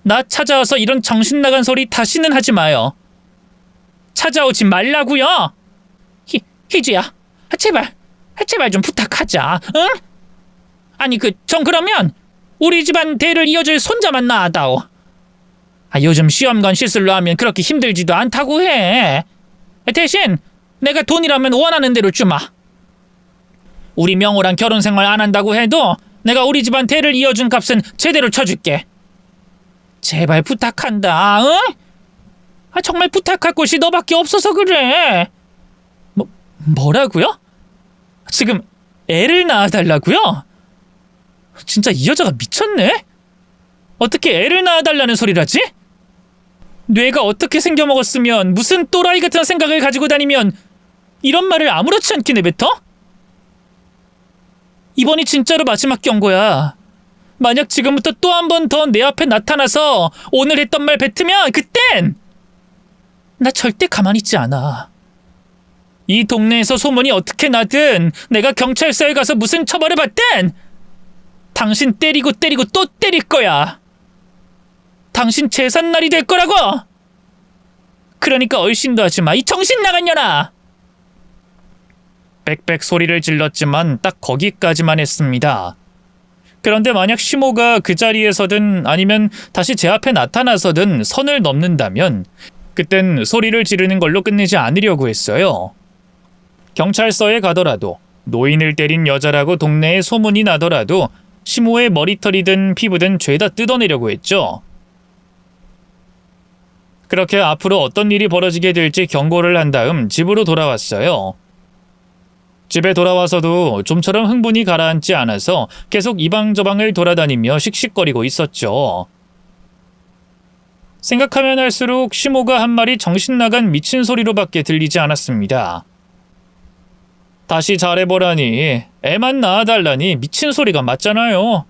나 찾아와서 이런 정신나간 소리 다시는 하지 마요. 찾아오지 말라고요. 희주야, 제발 좀 부탁하자. 응? 아니 전 그러면 우리 집안 대를 이어줄 손자만 낳아다오. 요즘 시험관 시술로 하면 그렇게 힘들지도 않다고 해. 대신 내가 돈이라면 원하는 대로 주마. 우리 명호랑 결혼 생활 안 한다고 해도 내가 우리 집안 대를 이어준 값은 제대로 쳐줄게. 제발 부탁한다. 응? 정말 부탁할 곳이 너밖에 없어서 그래. 뭐라고요? 지금 애를 낳아달라고요? 진짜 이 여자가 미쳤네? 어떻게 애를 낳아달라는 소리라지? 뇌가 어떻게 생겨먹었으면 무슨 또라이 같은 생각을 가지고 다니면 이런 말을 아무렇지 않게 내뱉어? 이번이 진짜로 마지막 경고야. 만약 지금부터 또 한 번 더 내 앞에 나타나서 오늘 했던 말 뱉으면 그땐 나 절대 가만히 있지 않아. 이 동네에서 소문이 어떻게 나든 내가 경찰서에 가서 무슨 처벌을 받든 당신 때리고 또 때릴 거야. 당신 재산날이 될 거라고. 그러니까 얼씬도 하지 마, 이 정신 나간 년아. 빽빽 소리를 질렀지만 딱 거기까지만 했습니다. 그런데 만약 시모가 그 자리에서든 아니면 다시 제 앞에 나타나서든 선을 넘는다면 그땐 소리를 지르는 걸로 끝내지 않으려고 했어요. 경찰서에 가더라도 노인을 때린 여자라고 동네에 소문이 나더라도 시모의 머리털이든 피부든 죄다 뜯어내려고 했죠. 그렇게 앞으로 어떤 일이 벌어지게 될지 경고를 한 다음 집으로 돌아왔어요. 집에 돌아와서도 좀처럼 흥분이 가라앉지 않아서 계속 이방저방을 돌아다니며 씩씩거리고 있었죠. 생각하면 할수록 시모가 한 말이 정신나간 미친 소리로밖에 들리지 않았습니다. 다시 잘해보라니, 애만 낳아달라니 미친 소리가 맞잖아요.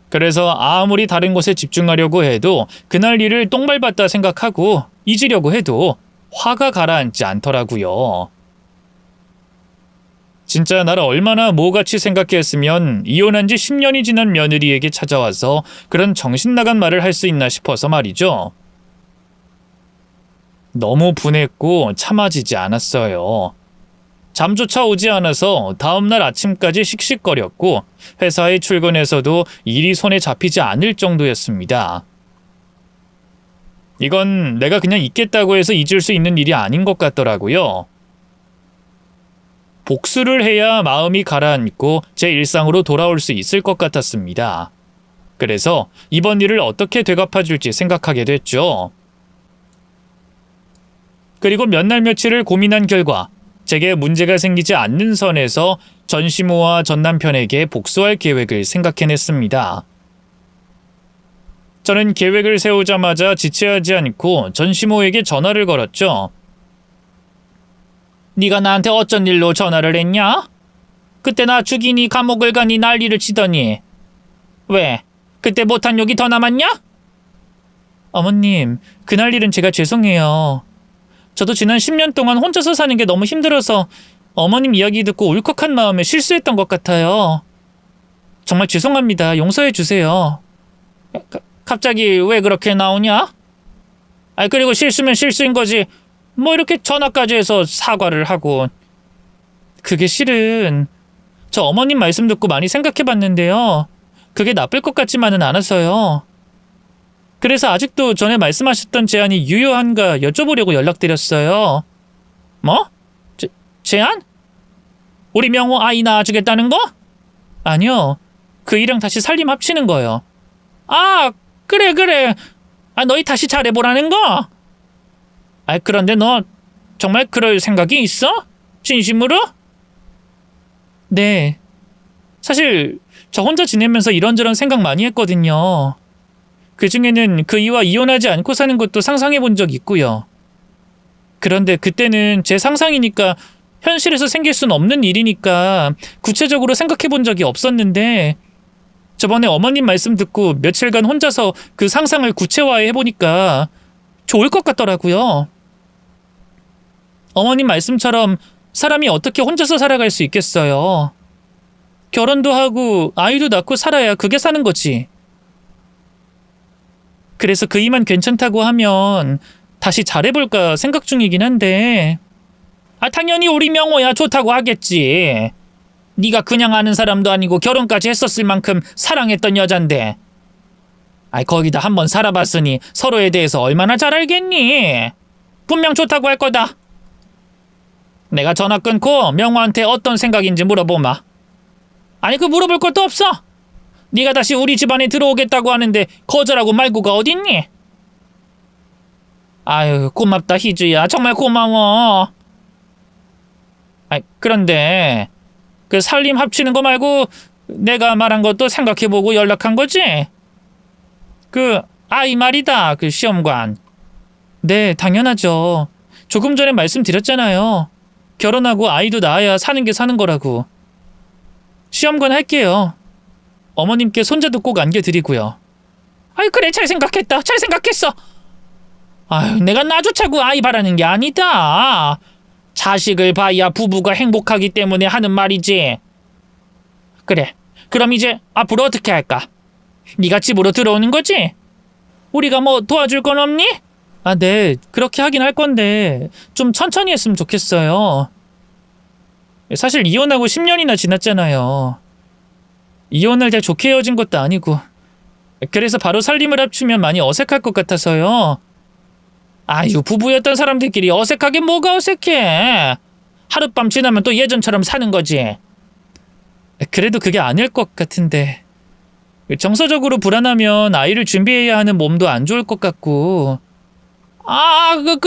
그래서 아무리 다른 곳에 집중하려고 해도 그날 일을 똥밟았다 생각하고 잊으려고 해도 화가 가라앉지 않더라고요. 진짜 나를 얼마나 모같이 생각했으면 이혼한 지 10년이 지난 며느리에게 찾아와서 그런 정신나간 말을 할 수 있나 싶어서 말이죠. 너무 분했고 참아지지 않았어요. 잠조차 오지 않아서 다음날 아침까지 씩씩거렸고 회사에 출근해서도 일이 손에 잡히지 않을 정도였습니다. 이건 내가 그냥 있겠다고 해서 잊을 수 있는 일이 아닌 것 같더라고요. 복수를 해야 마음이 가라앉고 제 일상으로 돌아올 수 있을 것 같았습니다. 그래서 이번 일을 어떻게 되갚아줄지 생각하게 됐죠. 그리고 몇 날 며칠을 고민한 결과 제게 문제가 생기지 않는 선에서 전시모와 전 남편에게 복수할 계획을 생각해냈습니다. 저는 계획을 세우자마자 지체하지 않고 전시모에게 전화를 걸었죠. 네가 나한테 어쩐 일로 전화를 했냐? 그때 나 죽이니 감옥을 가니 난리를 치더니 왜? 그때 못한 욕이 더 남았냐? 어머님, 그날 일은 제가 죄송해요. 저도 지난 10년 동안 혼자서 사는 게 너무 힘들어서 어머님 이야기 듣고 울컥한 마음에 실수했던 것 같아요. 정말 죄송합니다. 용서해 주세요. 갑자기 왜 그렇게 나오냐? 그리고 실수면 실수인 거지. 뭐 이렇게 전화까지 해서 사과를 하고. 그게 실은 저 어머님 말씀 듣고 많이 생각해봤는데요. 그게 나쁠 것 같지만은 않아서요. 그래서 아직도 전에 말씀하셨던 제안이 유효한가 여쭤보려고 연락드렸어요. 뭐? 제안? 우리 명호 아이 낳아주겠다는 거? 아니요. 그 일랑 다시 살림 합치는 거요. 아, 그래. 너희 다시 잘해보라는 거? 그런데 너 정말 그럴 생각이 있어? 진심으로? 네. 사실 저 혼자 지내면서 이런저런 생각 많이 했거든요. 그중에는 그 이와 이혼하지 않고 사는 것도 상상해 본 적 있고요. 그런데 그때는 제 상상이니까 현실에서 생길 순 없는 일이니까 구체적으로 생각해 본 적이 없었는데 저번에 어머님 말씀 듣고 며칠간 혼자서 그 상상을 구체화해 보니까 좋을 것 같더라고요. 어머님 말씀처럼 사람이 어떻게 혼자서 살아갈 수 있겠어요. 결혼도 하고 아이도 낳고 살아야 그게 사는 거지. 그래서 그 이만 괜찮다고 하면 다시 잘해볼까 생각 중이긴 한데 당연히 우리 명호야 좋다고 하겠지. 네가 그냥 아는 사람도 아니고 결혼까지 했었을 만큼 사랑했던 여잔데 거기다 한번 살아봤으니 서로에 대해서 얼마나 잘 알겠니? 분명 좋다고 할 거다. 내가 전화 끊고 명호한테 어떤 생각인지 물어보마. 그 물어볼 것도 없어. 네가 다시 우리 집안에 들어오겠다고 하는데 거절하고 말고가 어딨니? 아유, 고맙다 희주야. 정말 고마워. 그런데 그 살림 합치는 거 말고 내가 말한 것도 생각해보고 연락한 거지? 그 아이 말이다, 그 시험관. 네, 당연하죠. 조금 전에 말씀드렸잖아요. 결혼하고 아이도 낳아야 사는 게 사는 거라고. 시험관 할게요. 어머님께 손자도 꼭 안겨드리고요. 그래, 잘 생각했다. 잘 생각했어. 내가 나조차고 아이 바라는 게 아니다. 자식을 봐야 부부가 행복하기 때문에 하는 말이지. 그래, 그럼 이제 앞으로 어떻게 할까? 네가 집으로 들어오는 거지? 우리가 뭐 도와줄 건 없니? 네, 그렇게 하긴 할 건데 좀 천천히 했으면 좋겠어요. 사실 이혼하고 10년이나 지났잖아요. 이혼을 잘 좋게 헤어진 것도 아니고. 그래서 바로 살림을 합치면 많이 어색할 것 같아서요. 부부였던 사람들끼리 어색하게 뭐가 어색해. 하룻밤 지나면 또 예전처럼 사는 거지. 그래도 그게 아닐 것 같은데. 정서적으로 불안하면 아이를 준비해야 하는 몸도 안 좋을 것 같고.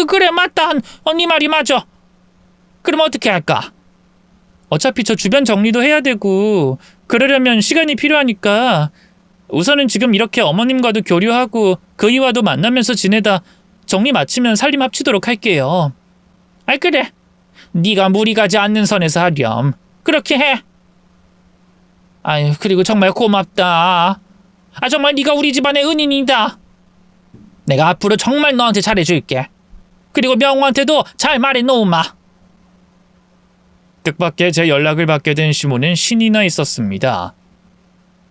그래, 맞다. 언니 말이 맞아. 그럼 어떻게 할까? 어차피 저 주변 정리도 해야 되고 그러려면 시간이 필요하니까 우선은 지금 이렇게 어머님과도 교류하고 그이와도 만나면서 지내다 정리 마치면 살림 합치도록 할게요. 그래. 네가 무리 가지 않는 선에서 하렴. 그렇게 해. 그리고 정말 고맙다. 정말 네가 우리 집안의 은인이다. 내가 앞으로 정말 너한테 잘해줄게. 그리고 명호한테도 잘 말해놓으마. 뜻밖의 제 연락을 받게 된 시모는 신이 나 있었습니다.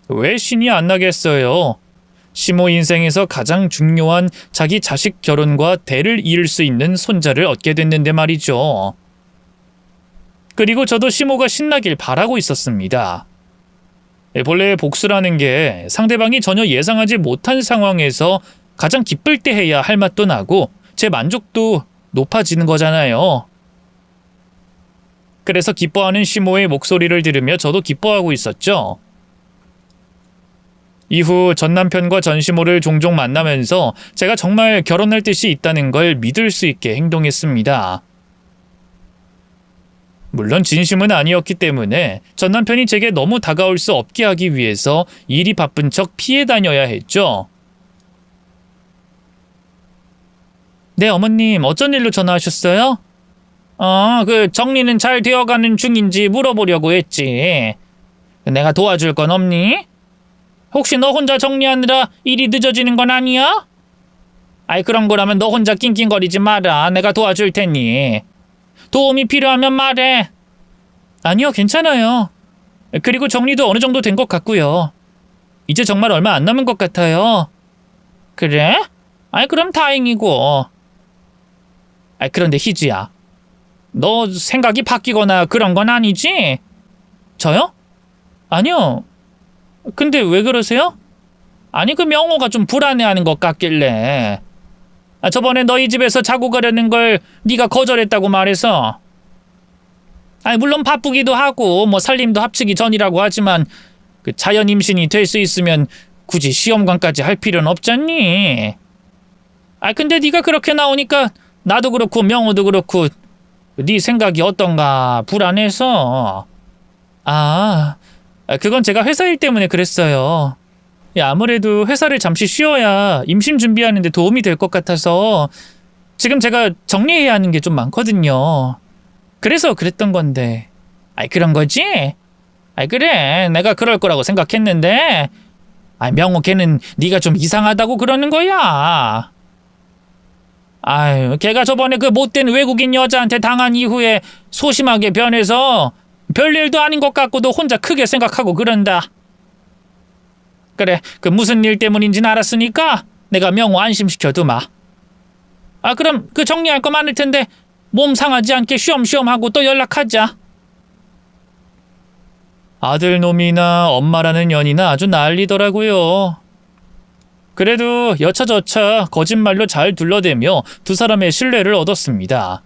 왜 신이 안 나겠어요? 시모 인생에서 가장 중요한 자기 자식 결혼과 대를 이을 수 있는 손자를 얻게 됐는데 말이죠. 그리고 저도 시모가 신나길 바라고 있었습니다. 본래 복수라는 게 상대방이 전혀 예상하지 못한 상황에서 가장 기쁠 때 해야 할 맛도 나고 제 만족도 높아지는 거잖아요. 그래서 기뻐하는 시모의 목소리를 들으며 저도 기뻐하고 있었죠. 이후 전 남편과 전 시모를 종종 만나면서 제가 정말 결혼할 뜻이 있다는 걸 믿을 수 있게 행동했습니다. 물론 진심은 아니었기 때문에 전 남편이 제게 너무 다가올 수 없게 하기 위해서 일이 바쁜 척 피해 다녀야 했죠. 네, 어머님, 어쩐 일로 전화하셨어요? 그 정리는 잘 되어가는 중인지 물어보려고 했지. 내가 도와줄 건 없니? 혹시 너 혼자 정리하느라 일이 늦어지는 건 아니야? 그런 거라면 너 혼자 낑낑거리지 마라. 내가 도와줄 테니. 도움이 필요하면 말해. 아니요, 괜찮아요. 그리고 정리도 어느 정도 된 것 같고요. 이제 정말 얼마 안 남은 것 같아요. 그래? 그럼 다행이고. 그런데 희주야, 너 생각이 바뀌거나 그런 건 아니지? 저요? 아니요. 근데 왜 그러세요? 그 명호가 좀 불안해하는 것 같길래. 저번에 너희 집에서 자고 가려는 걸 네가 거절했다고 말해서. 물론 바쁘기도 하고 뭐 살림도 합치기 전이라고 하지만 그 자연 임신이 될 수 있으면 굳이 시험관까지 할 필요는 없잖니. 근데 네가 그렇게 나오니까 나도 그렇고 명호도 그렇고 네 생각이 어떤가 불안해서. 그건 제가 회사 일 때문에 그랬어요. 아무래도 회사를 잠시 쉬어야 임신 준비하는 데 도움이 될 것 같아서 지금 제가 정리해야 하는 게 좀 많거든요. 그래서 그랬던 건데. 그런 거지? 그래, 내가 그럴 거라고 생각했는데 명호 걔는 네가 좀 이상하다고 그러는 거야. 걔가 저번에 그 못된 외국인 여자한테 당한 이후에 소심하게 변해서 별일도 아닌 것 같고도 혼자 크게 생각하고 그런다. 그래, 그 무슨 일 때문인진 알았으니까 내가 명호 안심시켜두마. 그럼 그 정리할 거 많을 텐데 몸 상하지 않게 쉬엄쉬엄 하고 또 연락하자. 아들놈이나 엄마라는 연이나 아주 난리더라고요. 그래도 여차저차 거짓말로 잘 둘러대며 두 사람의 신뢰를 얻었습니다.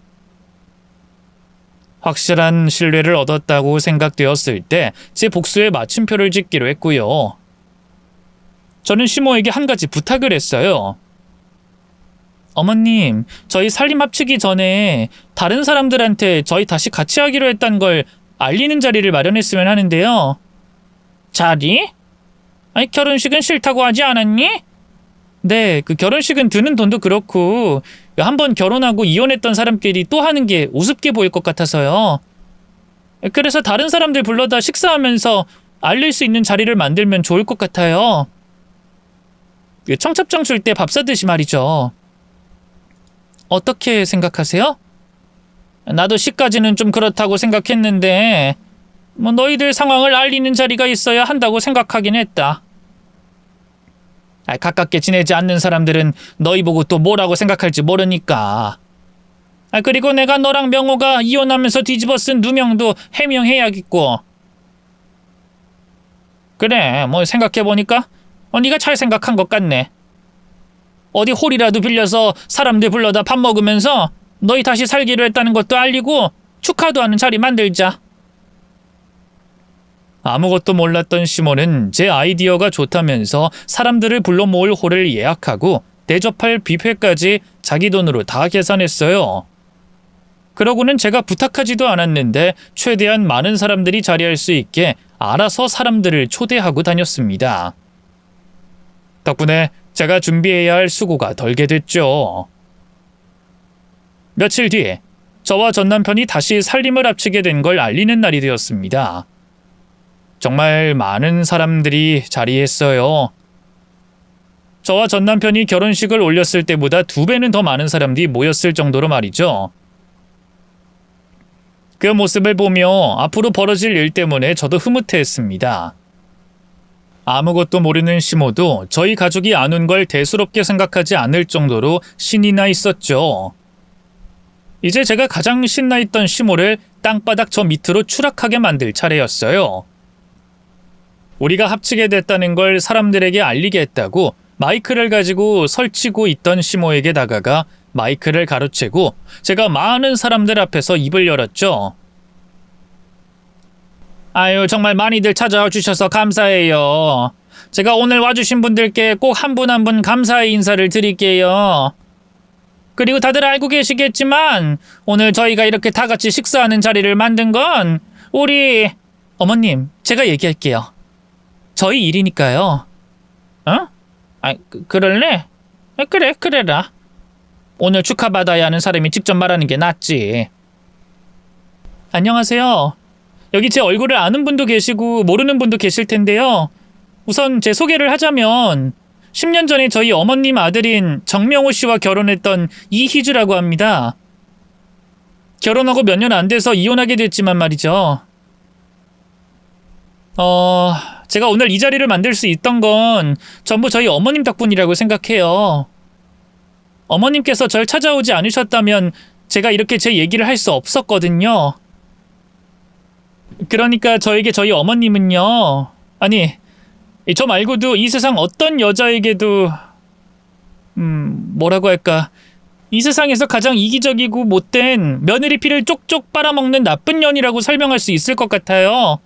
확실한 신뢰를 얻었다고 생각되었을 때 제 복수에 마침표를 짓기로 했고요. 저는 시모에게 한 가지 부탁을 했어요. 어머님, 저희 살림 합치기 전에 다른 사람들한테 저희 다시 같이 하기로 했단 걸 알리는 자리를 마련했으면 하는데요. 자리? 아니, 결혼식은 싫다고 하지 않았니? 네, 그 결혼식은 드는 돈도 그렇고 한번 결혼하고 이혼했던 사람끼리 또 하는 게 우습게 보일 것 같아서요. 그래서 다른 사람들 불러다 식사하면서 알릴 수 있는 자리를 만들면 좋을 것 같아요. 청첩장 줄 때 밥 사듯이 말이죠. 어떻게 생각하세요? 나도 시까지는 좀 그렇다고 생각했는데 뭐 너희들 상황을 알리는 자리가 있어야 한다고 생각하긴 했다. 가깝게 지내지 않는 사람들은 너희 보고 또 뭐라고 생각할지 모르니까. 그리고 내가 너랑 명호가 이혼하면서 뒤집어 쓴 누명도 해명해야겠고. 그래, 뭐 생각해보니까 네가 잘 생각한 것 같네. 어디 홀이라도 빌려서 사람들 불러다 밥 먹으면서 너희 다시 살기로 했다는 것도 알리고 축하도 하는 자리 만들자. 아무것도 몰랐던 시몬은 제 아이디어가 좋다면서 사람들을 불러 모을 홀을 예약하고 대접할 뷔페까지 자기 돈으로 다 계산했어요. 그러고는 제가 부탁하지도 않았는데 최대한 많은 사람들이 자리할 수 있게 알아서 사람들을 초대하고 다녔습니다. 덕분에 제가 준비해야 할 수고가 덜게 됐죠. 며칠 뒤 저와 전 남편이 다시 살림을 합치게 된 걸 알리는 날이 되었습니다. 정말 많은 사람들이 자리했어요. 저와 전 남편이 결혼식을 올렸을 때보다 2배는 더 많은 사람들이 모였을 정도로 말이죠. 그 모습을 보며 앞으로 벌어질 일 때문에 저도 흐뭇해했습니다. 아무것도 모르는 시모도 저희 가족이 안 온 걸 대수롭게 생각하지 않을 정도로 신이 나 있었죠. 이제 제가 가장 신나 있던 시모를 땅바닥 저 밑으로 추락하게 만들 차례였어요. 우리가 합치게 됐다는 걸 사람들에게 알리게 했다고 마이크를 가지고 설치고 있던 시모에게 다가가 마이크를 가로채고 제가 많은 사람들 앞에서 입을 열었죠. 아유, 정말 많이들 찾아와 주셔서 감사해요. 제가 오늘 와주신 분들께 꼭 한 분 한 분 감사의 인사를 드릴게요. 그리고 다들 알고 계시겠지만 오늘 저희가 이렇게 다 같이 식사하는 자리를 만든 건 우리 어머님, 제가 얘기할게요. 저희 일이니까요. 어? 그럴래? 그래라. 오늘 축하받아야 하는 사람이 직접 말하는 게 낫지. 안녕하세요. 여기 제 얼굴을 아는 분도 계시고 모르는 분도 계실 텐데요. 우선 제 소개를 하자면 10년 전에 저희 어머님 아들인 정명호 씨와 결혼했던 이희주라고 합니다. 결혼하고 몇 년 안 돼서 이혼하게 됐지만 말이죠. 제가 오늘 이 자리를 만들 수 있던 건 전부 저희 어머님 덕분이라고 생각해요. 어머님께서 절 찾아오지 않으셨다면 제가 이렇게 제 얘기를 할 수 없었거든요. 그러니까 저에게 저희 어머님은요. 아니, 저 말고도 이 세상 어떤 여자에게도 뭐라고 할까, 이 세상에서 가장 이기적이고 못된 며느리 피를 쪽쪽 빨아먹는 나쁜 년이라고 설명할 수 있을 것 같아요.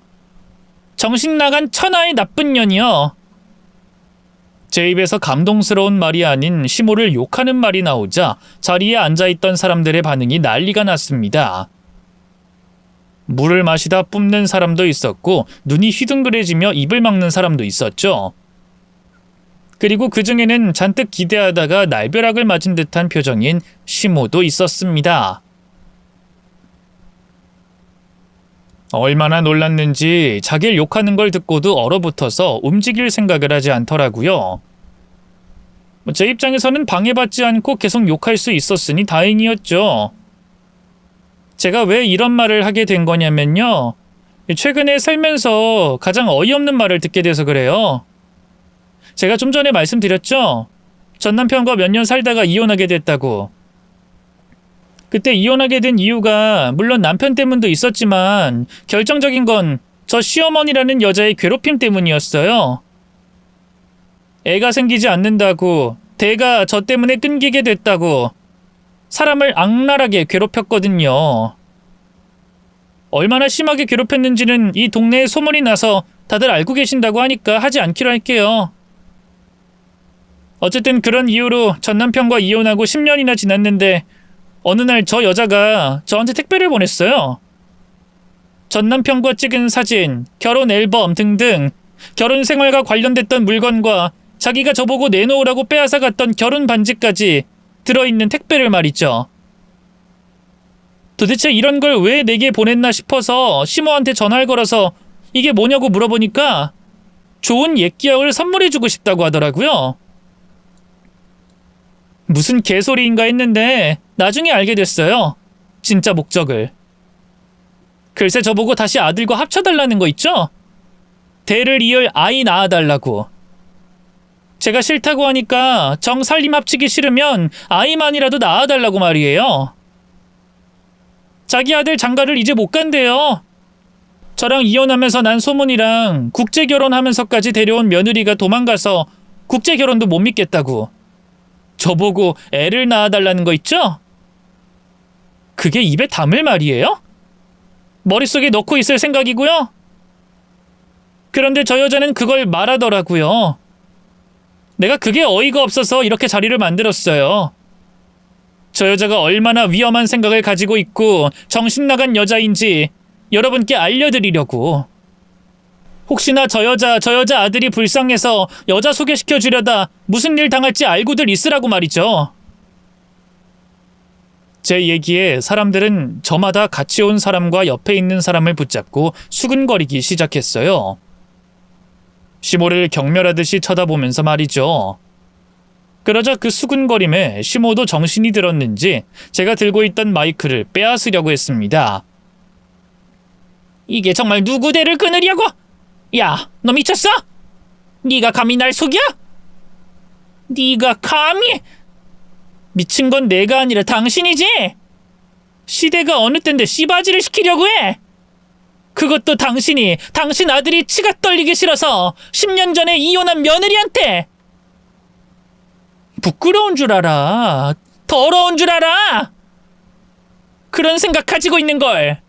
정신 나간 천하의 나쁜 년이요. 제 입에서 감동스러운 말이 아닌 시모를 욕하는 말이 나오자 자리에 앉아있던 사람들의 반응이 난리가 났습니다. 물을 마시다 뿜는 사람도 있었고 눈이 휘둥그레지며 입을 막는 사람도 있었죠. 그리고 그 중에는 잔뜩 기대하다가 날벼락을 맞은 듯한 표정인 시모도 있었습니다. 얼마나 놀랐는지 자기를 욕하는 걸 듣고도 얼어붙어서 움직일 생각을 하지 않더라고요. 제 입장에서는 방해받지 않고 계속 욕할 수 있었으니 다행이었죠. 제가 왜 이런 말을 하게 된 거냐면요. 최근에 살면서 가장 어이없는 말을 듣게 돼서 그래요. 제가 좀 전에 말씀드렸죠. 전 남편과 몇 년 살다가 이혼하게 됐다고. 그때 이혼하게 된 이유가 물론 남편 때문도 있었지만 결정적인 건 저 시어머니라는 여자의 괴롭힘 때문이었어요. 애가 생기지 않는다고, 대가 저 때문에 끊기게 됐다고 사람을 악랄하게 괴롭혔거든요. 얼마나 심하게 괴롭혔는지는 이 동네에 소문이 나서 다들 알고 계신다고 하니까 하지 않기로 할게요. 어쨌든 그런 이유로 전 남편과 이혼하고 10년이나 지났는데 어느 날 저 여자가 저한테 택배를 보냈어요. 전 남편과 찍은 사진, 결혼 앨범 등등 결혼 생활과 관련됐던 물건과 자기가 저보고 내놓으라고 빼앗아 갔던 결혼 반지까지 들어있는 택배를 말이죠. 도대체 이런 걸 왜 내게 보냈나 싶어서 시모한테 전화를 걸어서 이게 뭐냐고 물어보니까 좋은 옛 기억을 선물해주고 싶다고 하더라고요. 무슨 개소리인가 했는데 나중에 알게 됐어요. 진짜 목적을. 글쎄 저보고 다시 아들과 합쳐달라는 거 있죠? 대를 이을 아이 낳아달라고. 제가 싫다고 하니까 정 살림 합치기 싫으면 아이만이라도 낳아달라고 말이에요. 자기 아들 장가를 이제 못 간대요. 저랑 이혼하면서 난 소문이랑 국제결혼하면서까지 데려온 며느리가 도망가서 국제결혼도 못 믿겠다고. 저보고 애를 낳아달라는 거 있죠? 그게 입에 담을 말이에요? 머릿속에 넣고 있을 생각이고요. 그런데 저 여자는 그걸 말하더라고요. 내가 그게 어이가 없어서 이렇게 자리를 만들었어요. 저 여자가 얼마나 위험한 생각을 가지고 있고 정신나간 여자인지 여러분께 알려드리려고. 혹시나 저 여자 아들이 불쌍해서 여자 소개시켜 주려다 무슨 일 당할지 알고들 있으라고 말이죠. 제 얘기에 사람들은 저마다 같이 온 사람과 옆에 있는 사람을 붙잡고 수근거리기 시작했어요. 시모를 경멸하듯이 쳐다보면서 말이죠. 그러자 그 수근거림에 시모도 정신이 들었는지 제가 들고 있던 마이크를 빼앗으려고 했습니다. 이게 정말 누구 대를 끊으려고? 야, 너 미쳤어? 네가 감히 날 속여? 네가 감히? 미친 건 내가 아니라 당신이지? 시대가 어느 때인데 씨바지를 시키려고 해? 그것도 당신 아들이 치가 떨리기 싫어서 10년 전에 이혼한 며느리한테. 부끄러운 줄 알아. 더러운 줄 알아. 그런 생각 가지고 있는 걸.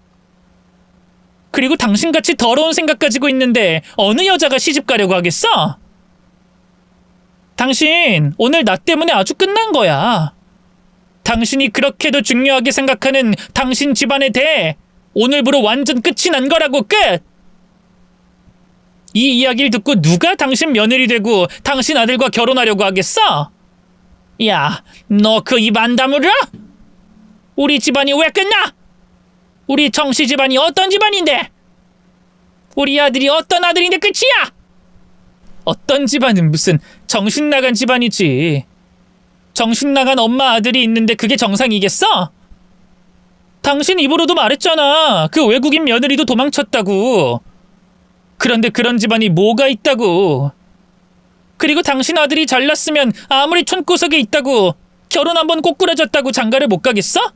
그리고 당신같이 더러운 생각 가지고 있는데 어느 여자가 시집 가려고 하겠어? 당신 오늘 나 때문에 아주 끝난 거야. 당신이 그렇게도 중요하게 생각하는 당신 집안에 대해 오늘부로 완전 끝이 난 거라고. 끝! 이 이야기를 듣고 누가 당신 며느리 되고 당신 아들과 결혼하려고 하겠어? 야, 너 그 입 안 다물어? 우리 집안이 왜 끝나? 우리 정씨 집안이 어떤 집안인데? 우리 아들이 어떤 아들인데 끝이야? 어떤 집안은 무슨 정신 나간 집안이지. 정신 나간 엄마 아들이 있는데 그게 정상이겠어? 당신 입으로도 말했잖아. 그 외국인 며느리도 도망쳤다고. 그런데 그런 집안이 뭐가 있다고. 그리고 당신 아들이 잘났으면 아무리 촌구석에 있다고 결혼 한번 꼬꾸라졌다고 장가를 못 가겠어?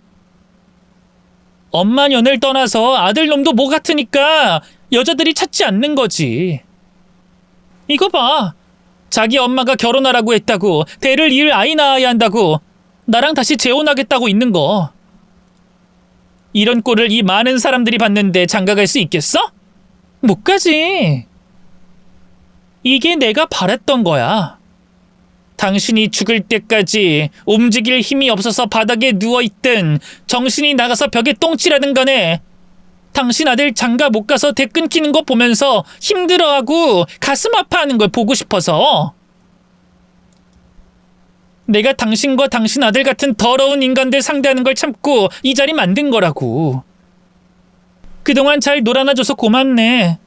엄마 년을 떠나서 아들놈도 뭐 같으니까 여자들이 찾지 않는 거지. 이거 봐. 자기 엄마가 결혼하라고 했다고 대를 이을 아이 낳아야 한다고 나랑 다시 재혼하겠다고 있는 거. 이런 꼴을 이 많은 사람들이 봤는데 장가갈 수 있겠어? 못 가지. 이게 내가 바랬던 거야. 당신이 죽을 때까지 움직일 힘이 없어서 바닥에 누워있든 정신이 나가서 벽에 똥칠하든 간에 당신 아들 장가 못 가서 대 끊기는 거 보면서 힘들어하고 가슴 아파하는 걸 보고 싶어서. 내가 당신과 당신 아들 같은 더러운 인간들 상대하는 걸 참고 이 자리 만든 거라고. 그동안 잘 놀아놔줘서 고맙네.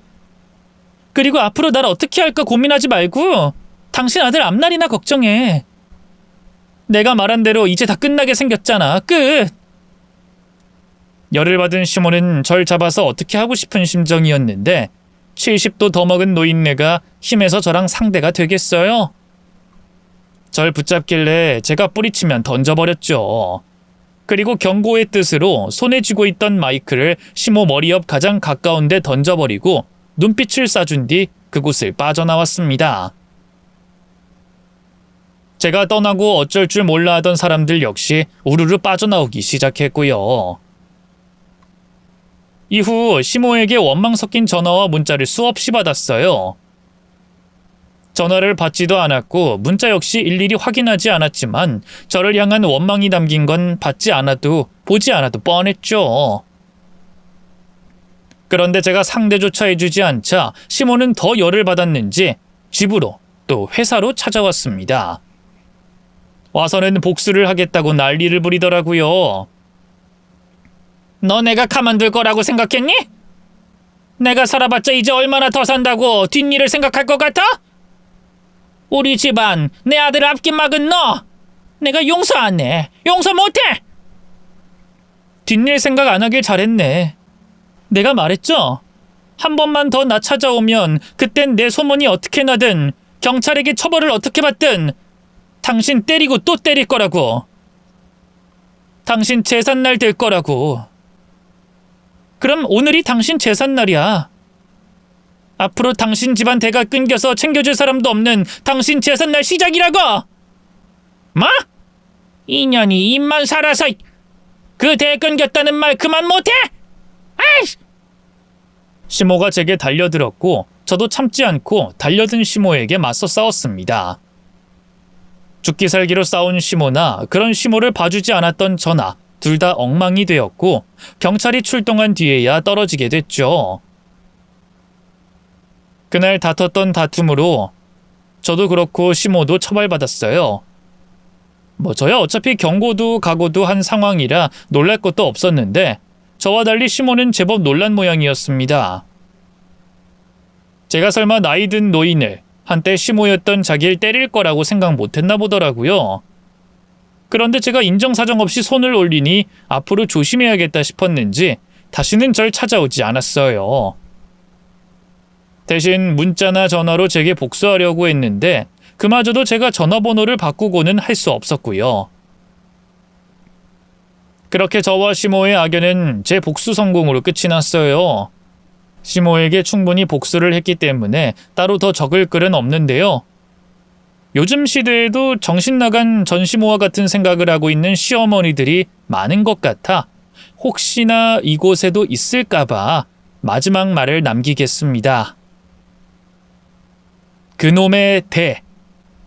그리고 앞으로 날 어떻게 할까 고민하지 말고 당신 아들 앞날이나 걱정해. 내가 말한 대로 이제 다 끝나게 생겼잖아. 끝. 열을 받은 시모는 절 잡아서 어떻게 하고 싶은 심정이었는데 70도 더 먹은 노인네가 힘에서 저랑 상대가 되겠어요? 절 붙잡길래 제가 뿌리치면 던져버렸죠. 그리고 경고의 뜻으로 손에 쥐고 있던 마이크를 시모 머리 옆 가장 가까운 데 던져버리고 눈빛을 쏴준 뒤 그곳을 빠져나왔습니다. 제가 떠나고 어쩔 줄 몰라 하던 사람들 역시 우르르 빠져나오기 시작했고요. 이후 시모에게 원망 섞인 전화와 문자를 수없이 받았어요. 전화를 받지도 않았고 문자 역시 일일이 확인하지 않았지만 저를 향한 원망이 담긴 건 받지 않아도 보지 않아도 뻔했죠. 그런데 제가 상대조차 해주지 않자 시모는 더 열을 받았는지 집으로 또 회사로 찾아왔습니다. 와서는 복수를 하겠다고 난리를 부리더라고요. 너 내가 가만둘 거라고 생각했니? 내가 살아봤자 이제 얼마나 더 산다고 뒷일을 생각할 것 같아? 우리 집안 내 아들 앞길 막은 너 내가 용서 안 해. 용서 못해. 뒷일 생각 안 하길 잘했네. 내가 말했죠? 한 번만 더 나 찾아오면 그땐 내 소문이 어떻게 나든 경찰에게 처벌을 어떻게 받든 당신 때리고 또 때릴 거라고. 당신 제삿날 될 거라고. 그럼 오늘이 당신 제삿날이야. 앞으로 당신 집안 대가 끊겨서 챙겨줄 사람도 없는 당신 제삿날 시작이라고! 뭐? 인연이 입만 살아서 그 대 끊겼다는 말 그만 못해? 아이씨! 시모가 제게 달려들었고 저도 참지 않고 달려든 시모에게 맞서 싸웠습니다. 죽기 살기로 싸운 시모나 그런 시모를 봐주지 않았던 저나 둘 다 엉망이 되었고 경찰이 출동한 뒤에야 떨어지게 됐죠. 그날 다퉜던 다툼으로 저도 그렇고 시모도 처벌받았어요. 저야 어차피 경고도 각오도 한 상황이라 놀랄 것도 없었는데 저와 달리 시모는 제법 놀란 모양이었습니다. 제가 설마 나이 든 노인을 한때 시모였던 자기를 때릴 거라고 생각 못했나 보더라고요. 그런데 제가 인정사정 없이 손을 올리니 앞으로 조심해야겠다 싶었는지 다시는 절 찾아오지 않았어요. 대신 문자나 전화로 제게 복수하려고 했는데 그마저도 제가 전화번호를 바꾸고는 할 수 없었고요. 그렇게 저와 시모의 악연은 제 복수 성공으로 끝이 났어요. 시모에게 충분히 복수를 했기 때문에 따로 더 적을 글은 없는데요. 요즘 시대에도 정신 나간 전시모와 같은 생각을 하고 있는 시어머니들이 많은 것 같아 혹시나 이곳에도 있을까봐 마지막 말을 남기겠습니다. 그놈의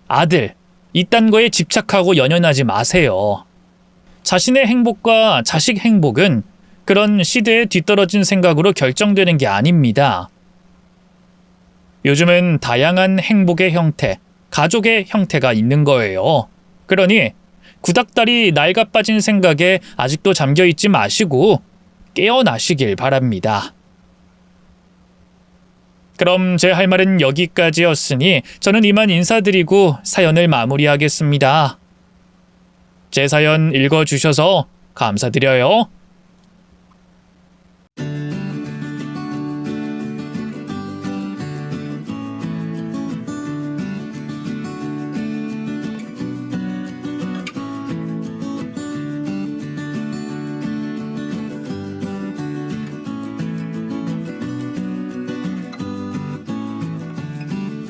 아들, 이딴 거에 집착하고 연연하지 마세요. 자신의 행복과 자식 행복은 그런 시대에 뒤떨어진 생각으로 결정되는 게 아닙니다. 요즘은 다양한 행복의 형태, 가족의 형태가 있는 거예요. 그러니 구닥다리 낡아 빠진 생각에 아직도 잠겨있지 마시고 깨어나시길 바랍니다. 그럼 제 할 말은 여기까지였으니 저는 이만 인사드리고 사연을 마무리하겠습니다. 제 사연 읽어주셔서 감사드려요.